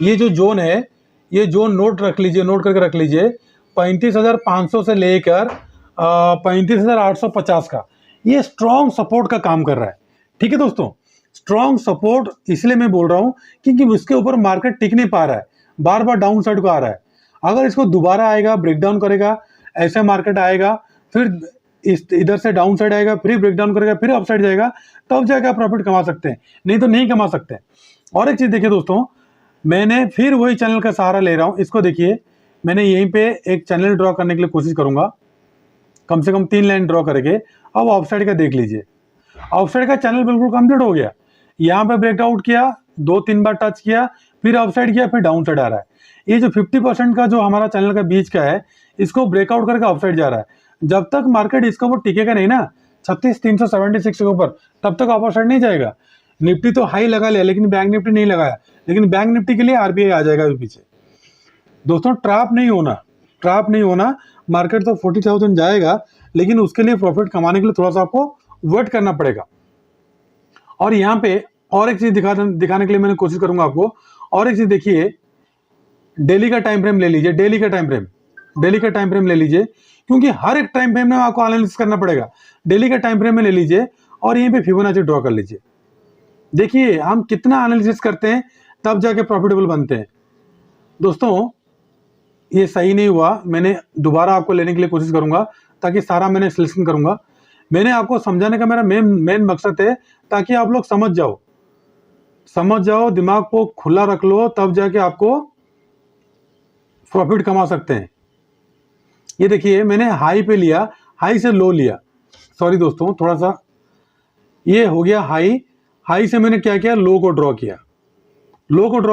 S1: ये जो जोन है, ये जोन नोट रख लीजिए, नोट करके रख लीजिए, 35,500 से लेकर 35,850 का, ये स्ट्रॉन्ग सपोर्ट का काम कर रहा है। ठीक है दोस्तों, स्ट्रॉन्ग सपोर्ट इसलिए मैं बोल रहा हूं क्योंकि उसके ऊपर मार्केट टिक नहीं पा रहा है, बार बार डाउन साइड को आ रहा है। अगर इसको दोबारा आएगा, ब्रेकडाउन करेगा, ऐसे मार्केट आएगा, फिर इस इधर से डाउन साइड आएगा, फिर ब्रेकडाउन करेगा, फिर अप साइड जाएगा, तब जाकर प्रॉफिट कमा सकते हैं, नहीं तो नहीं कमा सकते। और एक चीज देखिए दोस्तों, मैंने फिर वही चैनल का सहारा ले रहा हूं। इसको देखिए, मैंने यहीं पे एक चैनल ड्रॉ करने के लिए कोशिश करूंगा, कम से कम 3 लाइन ड्रॉ करके। अब ऑफ साइड का देख लीजिए, ऑफ साइड का चैनल बिल्कुल कंप्लीट हो गया। यहाँ पे ब्रेकआउट किया, 2-3 बार टच किया, फिर अप साइड किया, फिर डाउन साइड आ रहा है। ये जो 50% का जो हमारा चैनल का बीच का है, इसको ब्रेकआउट करके अप साइड जा रहा है। जब तक मार्केट इसके ऊपर टिकेगा नहीं ना, 36,376 के ऊपर, तब तक अपर साइड नहीं जाएगा। निफ्टी तो हाई लगा लिया, लेकिन बैंक निफ्टी नहीं लगाया, लेकिन बैंक निफ्टी के लिए आरबीआई आ जाएगा पीछे। दोस्तों ट्रैप नहीं होना, ट्रैप नहीं होना। मार्केट तो 40,000 जाएगा, लेकिन उसके लिए प्रॉफिट कमाने के लिए थोड़ा सा आपको वेट करना पड़ेगा। और यहाँ पे और एक चीज दिखाने के लिए मैंने कोशिश करूंगा आपको। और एक चीज देखिए, डेली का टाइम फ्रेम ले लीजिए, डेली का टाइम फ्रेम ले लीजिए, क्योंकि हर एक टाइम फ्रेम में आपको एनालिसिस करना पड़ेगा। डेली का टाइम फ्रेम में ले लीजिए और यहीं पे फिबोनाची ड्रॉ कर लीजिए। देखिए हम कितना एनालिसिस करते हैं, तब जाके प्रॉफिटेबल बनते हैं। दोस्तों ये सही नहीं हुआ, मैंने दोबारा आपको लेने के लिए कोशिश करूंगा, ताकि सारा मैंने सिलेक्शन करूंगा। मैंने आपको समझाने का मेरा मेन मकसद है, ताकि आप लोग समझ जाओ, दिमाग को खुला रख लो, तब जाके आपको प्रॉफिट कमा सकते हैं। ये देखिए, मैंने हाई पे लिया, हाई से लो लिया, सॉरी दोस्तों, थोड़ा सा ये हो गया हाई से मैंने क्या किया, लो को ड्रॉ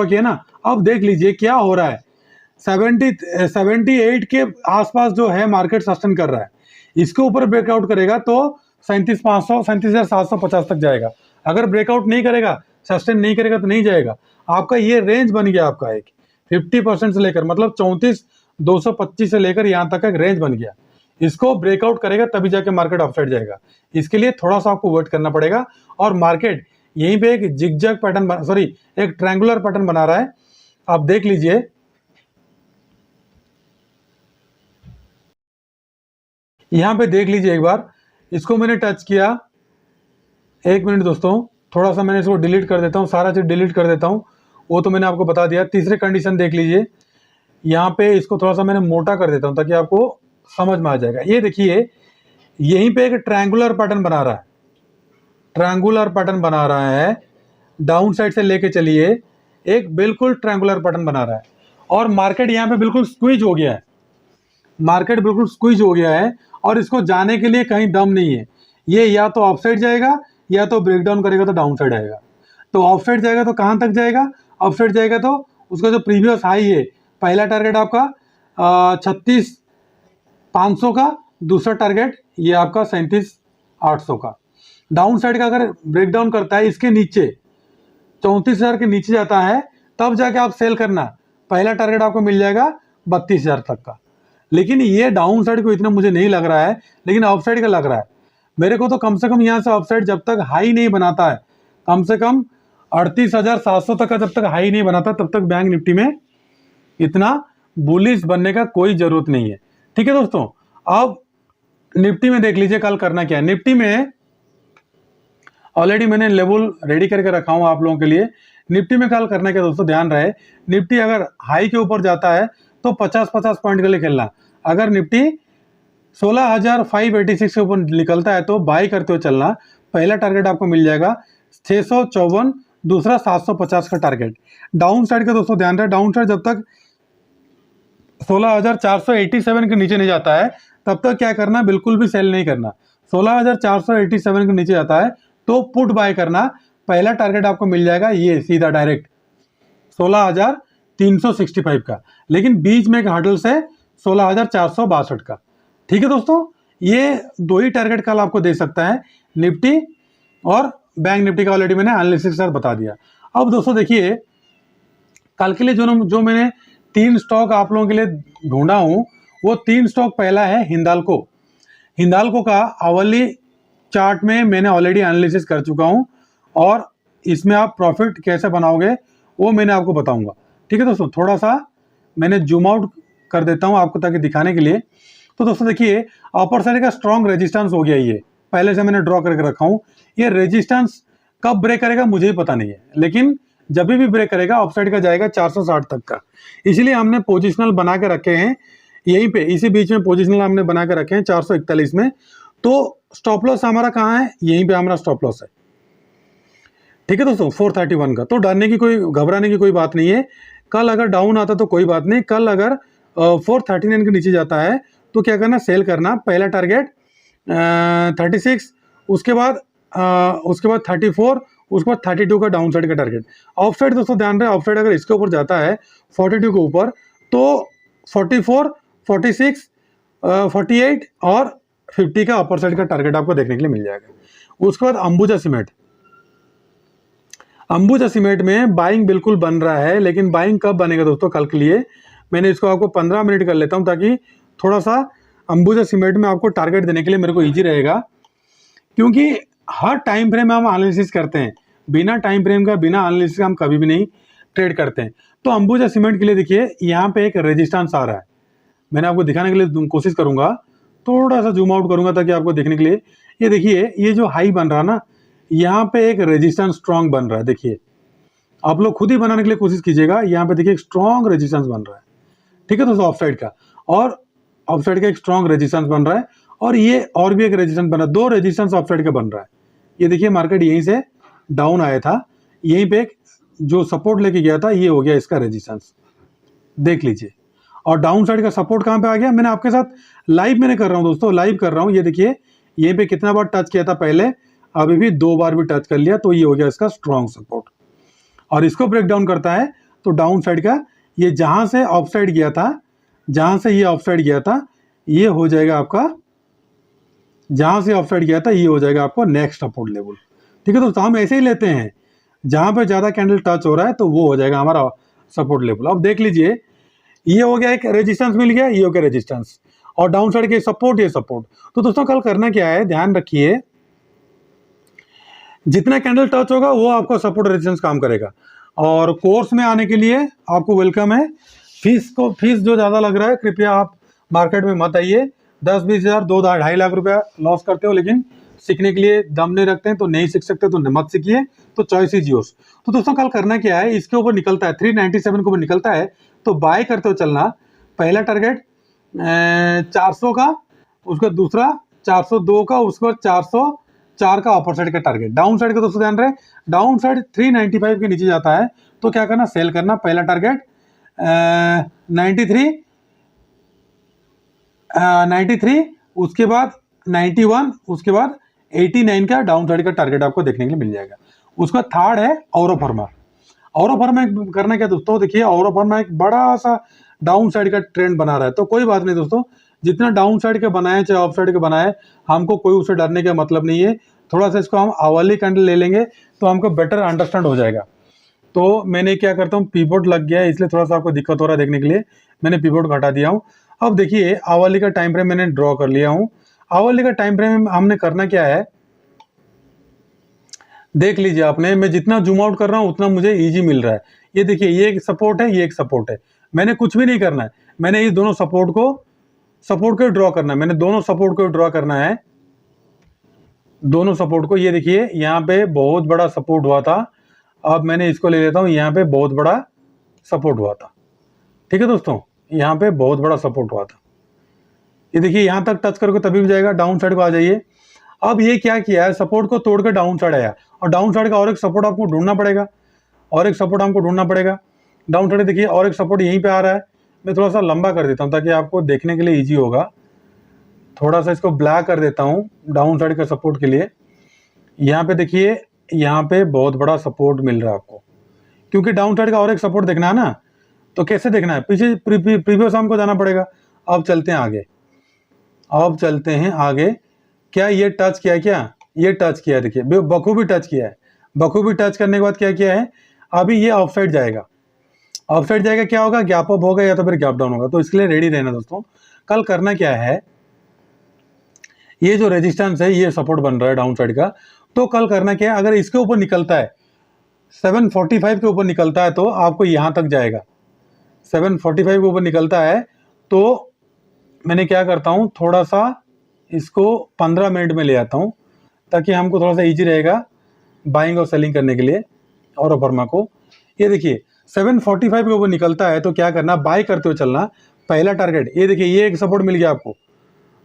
S1: किया ना। अब देख लीजिए क्या हो रहा है, 78 के आसपास जो है मार्केट सस्टेन कर रहा है। इसके ऊपर ब्रेकआउट करेगा तो 37,500, 37,750 तक जाएगा। अगर ब्रेकआउट नहीं करेगा, सस्टेन नहीं करेगा, तो नहीं जाएगा। आपका ये रेंज बन गया, आपका एक 50% से लेकर, मतलब 34,225 से लेकर यहाँ तक एक रेंज बन गया। इसको ब्रेकआउट करेगा तभी जाके मार्केट अपसाइड जाएगा। इसके लिए थोड़ा सा आपको वेट करना पड़ेगा। और मार्केट यहीं पे एक जिगजैग पैटर्न, एक ट्रायंगुलर पैटर्न बना रहा है। आप देख लीजिए, यहाँ पे देख लीजिए एक बार, इसको मैंने टच किया। 1 मिनट दोस्तों, थोड़ा सा मैंने इसको डिलीट कर देता हूँ, सारा चीज डिलीट कर देता हूँ, वो तो मैंने आपको बता दिया। तीसरे कंडीशन देख लीजिए, यहाँ पे इसको थोड़ा सा मैंने मोटा कर देता हूँ, ताकि आपको समझ में आ जाएगा। ये देखिए, यहीं पे एक ट्रायंगुलर पैटर्न बना रहा है, डाउन साइड से लेके चलिए, एक बिल्कुल ट्रायंगुलर पैटर्न बना रहा है। और मार्केट यहाँ पे बिल्कुल स्क्वीज हो गया है, और इसको जाने के लिए कहीं दम नहीं है। ये या तो अप साइड जाएगा, या तो ब्रेकडाउन करेगा तो डाउन साइड आएगा। तो अप साइड जाएगा तो कहाँ तक जाएगा, अप साइड जाएगा तो उसका जो प्रीवियस हाई है, पहला टारगेट आपका 36,500 का, दूसरा टारगेट ये आपका 37,800 का। डाउन साइड का अगर ब्रेकडाउन करता है, इसके नीचे 34,000 के नीचे जाता है, तब जाके आप सेल करना। पहला टारगेट आपको मिल जाएगा 32,000 तक का। लेकिन ये डाउन साइड को इतना मुझे नहीं लग रहा है, लेकिन अप साइड का लग रहा है मेरे को। तो कम से कम यहाँ से अप साइड जब तक हाई नहीं बनाता है, कम से कम 38,700 तक का जब तक हाई नहीं बनाता, तब तक बैंक निफ्टी में इतना बुलिश बनने का कोई जरूरत नहीं है। ठीक है दोस्तों, अब निफ्टी में देख लीजिए कल करना क्या है। निफ्टी में ऑलरेडी मैंने लेवल रेडी करके रखा हूं आप लोगों के लिए। निफ्टी में कल करना क्या दोस्तों, ध्यान रहे, निफ्टी अगर हाई के ऊपर जाता है तो 50-50 पॉइंट के लिए खेलना। अगर निफ्टी 16,586 के ऊपर निकलता है तो बाई करते हुए चलना। पहला टारगेट आपको मिल जाएगा 654, दूसरा 750 का टारगेट। डाउन साइड का दोस्तों ध्यान रहे, डाउन साइड जब तक 16,487 के नीचे नहीं जाता है, तब तक क्या करना, बिल्कुल भी सेल नहीं करना। 16,487 के नीचे जाता है तो पुट बाय करना। पहला टारगेट आपको मिल जाएगा ये सीधा डायरेक्ट 16,365 का, लेकिन बीच में एक हर्डल्स है 16,462 का। ठीक है दोस्तों, ये दो ही टारगेट कल आपको दे सकता है, निफ्टी और बैंक निफ्टी का ऑलरेडी मैंने एनालिसिस के साथ बता दिया। अब दोस्तों देखिए, कल के लिए जो मैंने 3 स्टॉक आप लोगों के लिए ढूंढा हूं, वो 3 स्टॉक पहला है हिंदाल्को। हिंदाल्को का आवली चार्ट में मैंने ऑलरेडी एनालिसिस कर चुका हूं और इसमें आप प्रॉफिट कैसे बनाओगे वो मैंने आपको बताऊंगा। ठीक है दोस्तों, थोड़ा सा मैंने जूम आउट कर देता हूं आपको ताकि दिखाने के लिए। तो दोस्तों देखिए, अपर साइड का स्ट्रॉन्ग रेजिस्टेंस हो गया, ये पहले से मैंने ड्रॉ करके रखा हूं। ये रेजिस्टेंस कब ब्रेक करेगा मुझे ही पता नहीं है, लेकिन जब भी ब्रेक करेगा अपसाइड का जाएगा 460 तक का। इसलिए हमने पोजिशनल बना के रखे हैं यहीं पे, इसी बीच में पोजिशनल हमने बना के रखे हैं 441 में। तो स्टॉप लॉस हमारा कहाँ है, यहीं पे हमारा स्टॉप लॉस है। ठीक है दोस्तों, 431 का। तो डरने की कोई, घबराने की कोई बात नहीं है। कल अगर डाउन आता तो कोई बात नहीं, कल अगर 439 के नीचे जाता है तो क्या करना, सेल करना। पहला टारगेट 36, उसके बाद 34, उसके बाद 32 का डाउन साइड का टारगेट। ऑफ साइड दोस्तों ध्यान रहे, ऑफ साइड अगर इसके ऊपर जाता है 42 के ऊपर तो 44, 46, 48 और 50 का अपर साइड का टारगेट आपको देखने के लिए मिल जाएगा। उसके बाद अंबुजा सीमेंट, अंबुजा सीमेंट में बाइंग बिल्कुल बन रहा है, लेकिन बाइंग कब बनेगा दोस्तों, कल के लिए मैंने इसको आपको 15 मिनट कर लेता हूं ताकि थोड़ा सा अंबुजा सीमेंट में आपको टारगेट देने के लिए मेरे को इजी रहेगा, क्योंकि हर टाइम फ्रेम में हम एनालिसिस करते हैं, बिना टाइम फ्रेम का, बिना एनालिसिस का हम कभी भी नहीं ट्रेड करते हैं। तो अंबुजा सीमेंट के लिए देखिए, यहाँ पे एक रेजिस्टेंस आ रहा है, मैंने आपको दिखाने के लिए कोशिश करूंगा, थोड़ा सा जूम आउट करूंगा ताकि आपको देखने के लिए। ये देखिए, ये जो हाई बन रहा है ना, यहाँ पे एक रेजिस्टेंस स्ट्रॉन्ग बन रहा है। देखिए, आप लोग खुद ही बनाने के लिए कोशिश कीजिएगा। यहाँ पे देखिए एक स्ट्रॉन्ग रेजिस्टेंस बन रहा है। ठीक है दोस्तों, ऑफ साइड का, और ऑफ साइड का एक स्ट्रॉन्ग रेजिस्टेंस बन रहा है, और ये और भी एक रेजिस्टेंस बन रहा है, 2 रेजिस्टेंस ऑफ साइड का बन रहा है। ये देखिए, मार्केट यहीं से डाउन आया था, यहीं पे एक जो सपोर्ट लेके गया था, ये हो गया इसका रेजिस्टेंस, देख लीजिए। और डाउन साइड का सपोर्ट कहाँ पे आ गया, मैंने आपके साथ लाइव मैंने कर रहा हूँ दोस्तों, लाइव कर रहा हूँ। ये देखिए, ये पे कितना बार टच किया था पहले, अभी भी 2 बार भी टच कर लिया, तो ये हो गया इसका स्ट्रॉन्ग सपोर्ट। और इसको ब्रेक डाउन करता है तो डाउन साइड का, ये जहां से ऑफ साइड गया था, जहां से ये ऑफ साइड गया था, ये हो जाएगा आपका, जहां से ऑफ साइड गया था ये हो जाएगा आपको नेक्स्ट सपोर्ट लेवल। ठीक है दोस्तों, हम ऐसे ही लेते हैं, जहां पे ज्यादा कैंडल टच हो रहा है तो वो हो जाएगा हमारा सपोर्ट लेवल। अब देख लीजिए, ये हो गया एक रेजिस्टेंस मिल गया, ये हो गया रेजिस्टेंस, और डाउन साइड के सपोर्ट, ये सपोर्ट। तो दोस्तों कल करना क्या है, ध्यान रखिए, जितना कैंडल टच होगा वो आपका सपोर्ट रेजिस्टेंस काम करेगा। और कोर्स में आने के लिए आपको वेलकम है। फीस जो ज़्यादा लग रहा है, कृपया आप मार्केट में मत आइए। 10-20 हज़ार, 2-2.5 लाख रुपया लॉस करते हो, लेकिन सीखने के लिए दम नहीं रखते हैं तो नहीं सीख सकते, तो मत सीखिए। तो चॉइस इज योर्स। तो दोस्तों कल करना क्या है, इसके ऊपर निकलता है 397 के ऊपर निकलता है तो बाय करते हो चलना। पहला टारगेट 400 का, उसका दूसरा 402 का, उसके बाद 404 का अपर साइड का टारगेट। डाउन साइड का दोस्तों ध्यान रहे, डाउन साइड 395 के नीचे जाता है तो क्या करना, सेल करना। पहला टारगेट 93, उसके बाद 91, उसके बाद 89 का डाउन साइड का टारगेट आपको देखने के लिए मिल जाएगा। उसका थर्ड है औरो फर्मा। औरो फर्मा करना क्या दोस्तों, देखिए औरो फर्मा एक बड़ा सा डाउन साइड का ट्रेंड बना रहा है, तो कोई बात नहीं दोस्तों, जितना डाउन साइड के बनाए चाहे ऑफ साइड के बनाए, हमको कोई उससे डरने का मतलब नहीं है। थोड़ा सा इसको हम आवली कैंडल ले लेंगे तो हमको बेटर अंडरस्टैंड हो जाएगा। तो मैंने क्या करता हूँ, पिवोट लग गया है इसलिए थोड़ा सा आपको दिक्कत हो रहा है देखने के लिए, मैंने पिवोट घटा दिया हूँ। अब देखिए, आवली का टाइम फ्रेम मैंने ड्रॉ कर लिया हूँ। आवली का टाइम फ्रेम में हमने करना क्या है, देख लीजिए आपने, मैं जितना जूम आउट कर रहा हूँ उतना मुझे इजी मिल रहा है। ये देखिए, ये एक सपोर्ट है, ये एक सपोर्ट है, मैंने कुछ भी नहीं करना है, मैंने ये दोनों सपोर्ट को ड्रॉ करना है, मैंने दोनों सपोर्ट को ड्रॉ करना है, दोनों सपोर्ट को। ये देखिए, यहाँ पे बहुत बड़ा सपोर्ट हुआ था, अब मैंने इसको ले लेता हूँ, यहाँ पे बहुत बड़ा सपोर्ट हुआ था। ठीक है दोस्तों, यहाँ पे बहुत बड़ा सपोर्ट हुआ था। ये देखिए, यहाँ तक टच करके तभी भी जाएगा, डाउन साइड को आ जाइए। अब ये क्या किया है, सपोर्ट को तोड़ के डाउन साइड आया, और डाउन साइड का और एक सपोर्ट आपको ढूंढना पड़ेगा, और एक सपोर्ट हमको ढूंढना पड़ेगा। डाउन साइड देखिए, और एक सपोर्ट यहीं पे आ रहा है। मैं थोड़ा सा लंबा कर देता हूँ ताकि आपको देखने के लिए ईजी होगा। थोड़ा सा इसको ब्लैक कर देता हूँ डाउन साइड का सपोर्ट के लिए। यहाँ पे देखिए, यहाँ पे बहुत बड़ा सपोर्ट मिल रहा है आपको, क्योंकि डाउन साइड का और एक सपोर्ट देखना है ना, तो कैसे देखना है, पीछे प्रीवियस आर्म को जाना पड़ेगा। अब चलते हैं आगे, अब चलते हैं आगे। क्या ये टच किया, क्या ये टच किया, देखिए बखूबी टच किया है। बखूबी टच करने के बाद क्या किया है, अभी ये ऑफ साइड जाएगा। ऑफ साइड जाएगा, क्या होगा, गैप अप होगा या तो फिर गैप डाउन होगा। तो इसके लिए रेडी रहना दोस्तों। कल करना क्या है, ये जो रेजिस्टेंस है ये सपोर्ट बन रहा है डाउन साइड का, तो कल करना क्या है, अगर इसके ऊपर निकलता है 745 के ऊपर निकलता है तो आपको यहाँ तक जाएगा। 745 के ऊपर निकलता है तो मैंने क्या करता हूँ, थोड़ा सा इसको 15 मिनट में ले आता हूँ, ताकि हमको थोड़ा सा ईजी रहेगा बाइंग और सेलिंग करने के लिए और फर्मा को। ये देखिए 745 के ऊपर निकलता है तो क्या करना, बाय करते हुए चलना। पहला टारगेट ये देखिए, ये एक सपोर्ट मिल गया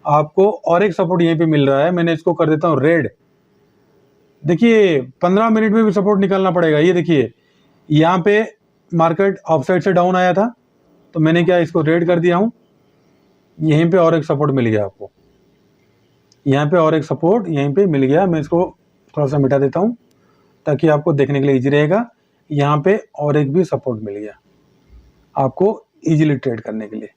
S1: आपको और एक सपोर्ट यहीं पे मिल रहा है। मैंने इसको कर देता हूँ रेड। देखिए 15 मिनट में भी सपोर्ट निकालना पड़ेगा। ये देखिए यहाँ पे मार्केट ऑफ साइड से डाउन आया था, तो मैंने क्या इसको रेड कर दिया हूँ। यहीं पे और एक सपोर्ट मिल गया आपको, यहाँ पे और एक सपोर्ट यहीं पे मिल गया। मैं इसको थोड़ा सा मिटा देता हूँ ताकि आपको देखने के लिए इजी रहेगा। यहाँ पे और एक भी सपोर्ट मिल गया आपको इजीली ट्रेड करने के लिए,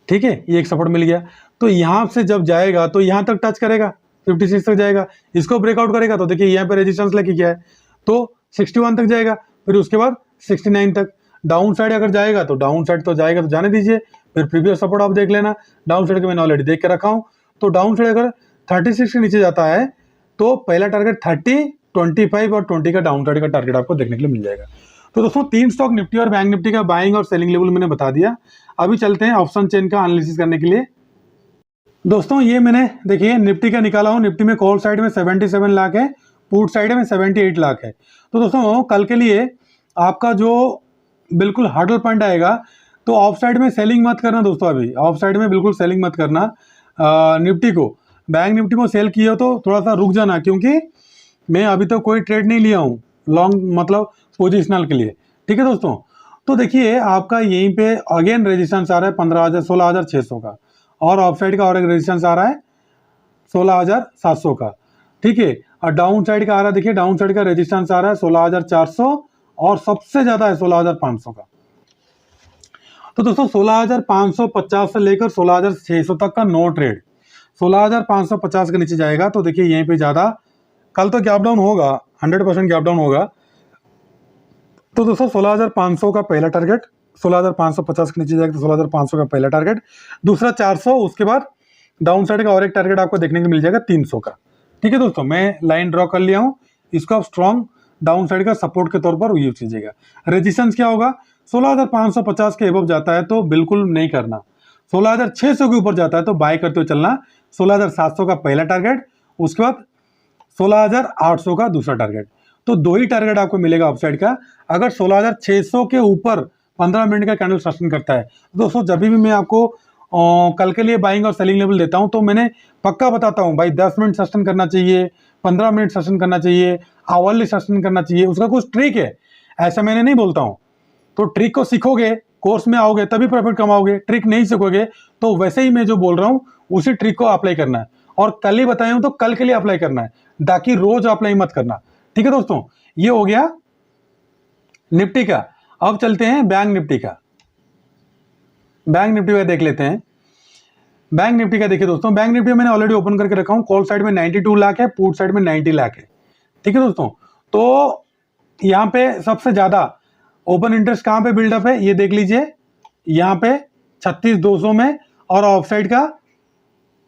S1: ठीक है। ये एक सपोर्ट मिल गया, तो यहाँ से जब जाएगा तो यहाँ तक टच करेगा, 56 तक जाएगा। इसको ब्रेकआउट करेगा तो देखिए यहाँ पे रेजिस्टेंस लेके क्या है, तो 61 तक जाएगा, फिर उसके बाद 69 तक। डाउन साइड अगर जाएगा तो डाउन साइड तो जाएगा, तो जाने दीजिए। फिर प्रीवियस सपोर्ट आप देख लेना, डाउन साइड के मैंने ऑलरेडी देख के रखा हूँ। तो डाउन साइड अगर 36 के नीचे जाता है तो पहला टारगेट 30, 25 और 20 का डाउन साइड का टारगेट आपको देखने के लिए मिल जाएगा। तो दोस्तों 3 स्टॉक निफ्टी और बैंक निफ्टी का बाइंग और सेलिंग लेवल मैंने बता दिया। अभी चलते हैं ऑप्शन चेन का एनालिसिस करने के लिए। दोस्तों ये मैंने देखिए निफ्टी का निकाला हूँ। निफ्टी में कॉल साइड में 77 लाख है, पुट साइड में 78 लाख है। तो दोस्तों कल के लिए आपका जो बिल्कुल हर्डल पॉइंट आएगा, तो ऑफ साइड में सेलिंग मत करना दोस्तों। अभी ऑफ साइड में बिल्कुल सेलिंग मत करना निफ्टी को। बैंक निफ्टी को सेल किया तो थोड़ा सा रुक जाना, क्योंकि मैं अभी तक कोई ट्रेड नहीं लिया हूँ लॉन्ग मतलब पोजिशनल के लिए, ठीक है दोस्तों। तो देखिए आपका यहीं पे अगेन रेजिस्टेंस आ रहा है 16,600 का, और ऑफ साइड का और एक रेजिस्टेंस आ रहा है 16,700 का, ठीक है। और डाउन साइड का आ रहा है, देखिए डाउन साइड का रेजिस्टेंस आ रहा है 16,400 और सबसे ज्यादा है 16,500 का। तो दोस्तों 16,550 से लेकर 16,600 तक का नो ट्रेड। 16,550 के नीचे जाएगा तो देखिए यहीं पे ज्यादा कल तो गैप डाउन होगा, 100% गैप डाउन होगा। तो दोस्तों 16,500 का पहला टारगेट, 16,550 के नीचे जाएगा तो 16,500 का पहला टारगेट, दूसरा 400, उसके बाद डाउन साइड का और एक टारगेट आपको देखने को मिल जाएगा 300 का, ठीक है दोस्तों। मैं लाइन ड्रॉ कर लिया हूँ, इसको आप स्ट्रॉन्ग डाउन साइड का सपोर्ट के तौर पर यूज कीजिएगा। रेजिस्टेंस क्या होगा, 16,550 के एबव जाता है तो बिल्कुल नहीं करना, 16,600 के ऊपर जाता है तो बाय करते हुए चलना। 16,700 का पहला टारगेट, उसके बाद 16,800 का दूसरा टारगेट। तो 2 ही टारगेट आपको मिलेगा अपसाइड का। अगर 16,600 के ऊपर 15 मिनट का कैंडल सस्टेन करता है, दोस्तों जब भी मैं आपको कल के लिए बाइंग और सेलिंग लेवल देता हूं तो मैंने पक्का बताता हूं भाई 10 मिनट सस्टेन करना चाहिए, 15 मिनट सस्टेन करना चाहिए, आवरली सस्टेन करना चाहिए, उसका कुछ ट्रिक है, ऐसा मैंने नहीं बोलता हूं। तो ट्रिक को सीखोगे, कोर्स में आओगे तभी प्रॉफिट कमाओगे। ट्रिक नहीं सीखोगे तो वैसे ही मैं जो बोल रहा हूं उसी ट्रिक को अप्लाई करना है, और कल ही बताया हूं तो कल के लिए अप्लाई करना है, ताकि रोज अप्लाई मत करना, ठीक है दोस्तों। ये हो गया निफ्टी का। अब चलते हैं बैंक निफ्टी का। बैंक निफ्टी का देख लेते हैं। बैंक निफ्टी का देखिए दोस्तों, बैंक निफ्टी मैंने ऑलरेडी ओपन करके रखा हूं। कॉल साइड में 92 लाख है, पुट साइड में 90 लाख है, ठीक है दोस्तों। तो यहां पे सबसे ज्यादा ओपन इंटरेस्ट कहां पे बिल्डअप है ये देख लीजिए, यहां पे 36,200 में, और ऑफ साइड का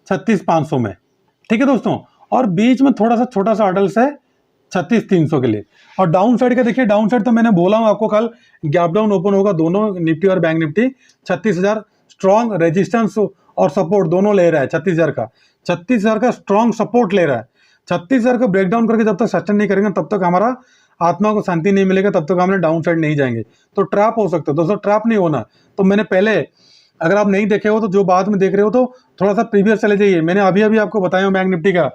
S1: 36,500 में, ठीक है दोस्तों। और बीच में थोड़ा सा छोटा सा हर्डल्स है 36,300 के लिए। और डाउन साइड का देखिए, डाउन साइड तो मैंने बोला हूं आपको कल गैप डाउन ओपन होगा, दोनों निफ्टी और बैंक निफ्टी 36,000 स्ट्रॉन्ग रेजिस्टेंस और सपोर्ट दोनों ले रहा है। 36,000 का, 36,000 का स्ट्रॉन्ग सपोर्ट ले रहा है। 36,000 का ब्रेकडाउन करके जब तक सस्टेन नहीं करेंगे तब तक हमारा आत्मा को शांति नहीं मिलेगा, तब तक हमने डाउन साइड नहीं जाएंगे। तो ट्रैप हो सकते हो दोस्तों, ट्रैप नहीं होना। तो मैंने पहले, अगर आप नहीं देखे हो तो जो बाद में देख रहे हो तो थोड़ा सा प्रीवियस चले जाइए, मैंने अभी अभी आपको बताया बैंक निफ्टी का।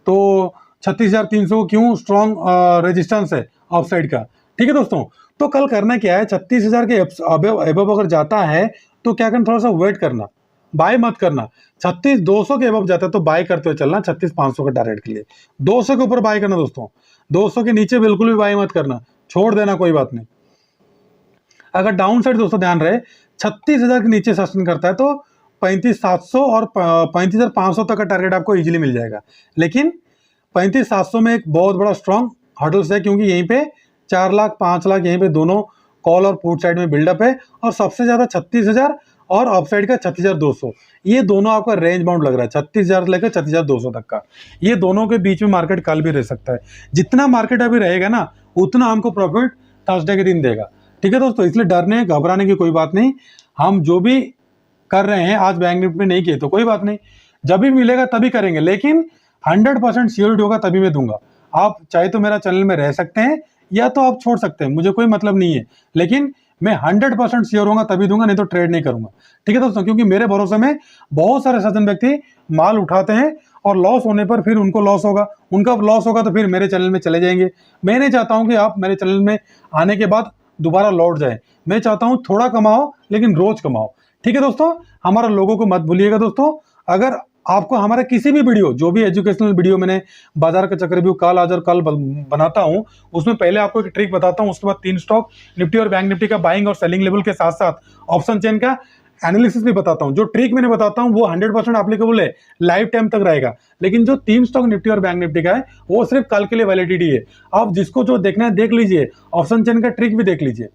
S1: तो 36,300 क्यों स्ट्रॉन्ग रेजिस्टेंस है ऑफ साइड का, ठीक है दोस्तों, तो कल करना क्या है, 36,000 के अबव अगर जाता है तो क्या करना, थोड़ा सा वेट करना, बाय मत करना। 36,200 के अबव जाता है तो बाय करते हुए चलना 36,500 के टारगेट के लिए। 200 के ऊपर बाय करना दोस्तों, 200 के नीचे बिल्कुल भी बाय मत करना, छोड़ देना, कोई बात नहीं। अगर डाउन साइड दोस्तों ध्यान रहे 36,000 के नीचे सस्टेन करता है तो 35,700 और 35,500 तक का टारगेट आपको इजीली मिल जाएगा। लेकिन 35,700 में एक बहुत बड़ा स्ट्रॉन्ग हर्डल्स है, क्योंकि यहीं पे 4 लाख 5 लाख यहीं पे दोनों कॉल और पुट साइड में बिल्डअप है, और सबसे ज्यादा 36,000 और अपसाइड का 36,200, ये दोनों आपका रेंज बाउंड लग रहा है, 36,000 से लेकर 36,200 तक का, ये दोनों के बीच में मार्केट कल भी रह सकता है। जितना मार्केट अभी रहेगा ना उतना हमको प्रॉफिट थर्सडे के दिन देगा। ठीक है दोस्तों, इसलिए डरने घबराने की कोई बात नहीं। हम जो भी कर रहे हैं, आज बैंक निफ्टी में नहीं किए तो कोई बात नहीं, जब भी मिलेगा तभी करेंगे, लेकिन 100% श्योरिटी होगा तभी मैं दूंगा। आप चाहे तो मेरा चैनल में रह सकते हैं या तो आप छोड़ सकते हैं, मुझे कोई मतलब नहीं है, लेकिन मैं 100% श्योर होगा तभी दूंगा, नहीं तो ट्रेड नहीं करूंगा। ठीक है दोस्तों, क्योंकि मेरे भरोसे में बहुत सारे सज्जन व्यक्ति माल उठाते हैं और लॉस होने पर फिर उनको लॉस होगा, उनका लॉस होगा तो फिर मेरे चैनल में चले जाएंगे। मैं नहीं चाहता हूं कि आप मेरे चैनल में आने के बाद दोबारा लौट जाए, मैं चाहता हूं थोड़ा कमाओ लेकिन रोज कमाओ। ठीक है दोस्तों, हमारा लोगों को मत भूलिएगा दोस्तों। अगर आपको हमारा किसी भी वीडियो, जो भी एजुकेशनल वीडियो मैंने बाजार का चक्रव्यूह कल आज और कल बनाता हूं, उसमें पहले आपको एक ट्रिक बताता हूं, उसके बाद 3 स्टॉक निफ्टी और बैंक निफ्टी का बाइंग और सेलिंग लेवल के साथ साथ ऑप्शन चेन का एनालिसिस भी बताता हूं। जो ट्रिक मैंने बताता हूं वो 100% एप्लीकेबल है, लाइफ टाइम तक रहेगा, लेकिन जो 3 स्टॉक निफ्टी और बैंक निफ्टी का है वो सिर्फ कल के लिए वैलिडिटी है। आप जिसको जो देखना है देख लीजिए, ऑप्शन चेन का ट्रिक भी देख लीजिए।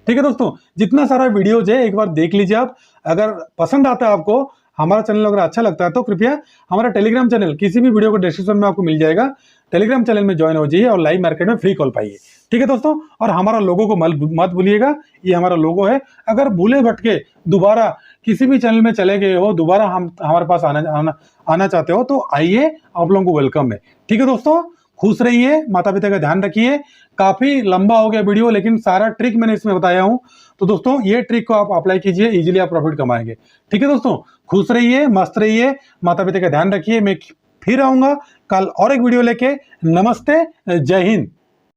S1: ठीक है दोस्तों, जितना सारा वीडियोज है एक बार देख लीजिए आप। अगर पसंद आता है आपको हमारा चैनल, अगर अच्छा लगता है तो कृपया हमारा टेलीग्राम चैनल, किसी भी वीडियो को डिस्क्रिप्शन में आपको मिल जाएगा, टेलीग्राम चैनल में ज्वाइन हो जाइए और लाइव मार्केट में फ्री कॉल पाइए। ठीक है दोस्तों, और हमारा लोगो को मत भूलिएगा, ये हमारा लोगो है। अगर भूले भटके दोबारा किसी भी चैनल में चले गए हो, दोबारा हम हमारे पास आना चाहते हो तो आइए, आप लोगों को वेलकम है। ठीक है दोस्तों, खुश रहिए, माता पिता का ध्यान रखिए। काफी लंबा हो गया वीडियो, लेकिन सारा ट्रिक मैंने इसमें बताया हूं, तो दोस्तों ये ट्रिक को आप अप्लाई कीजिए, इजीली आप प्रॉफिट कमाएंगे। ठीक है दोस्तों, खुश रहिए, मस्त रहिए, माता पिता का ध्यान रखिए। मैं फिर आऊंगा कल और एक वीडियो लेके। नमस्ते, जय हिंद।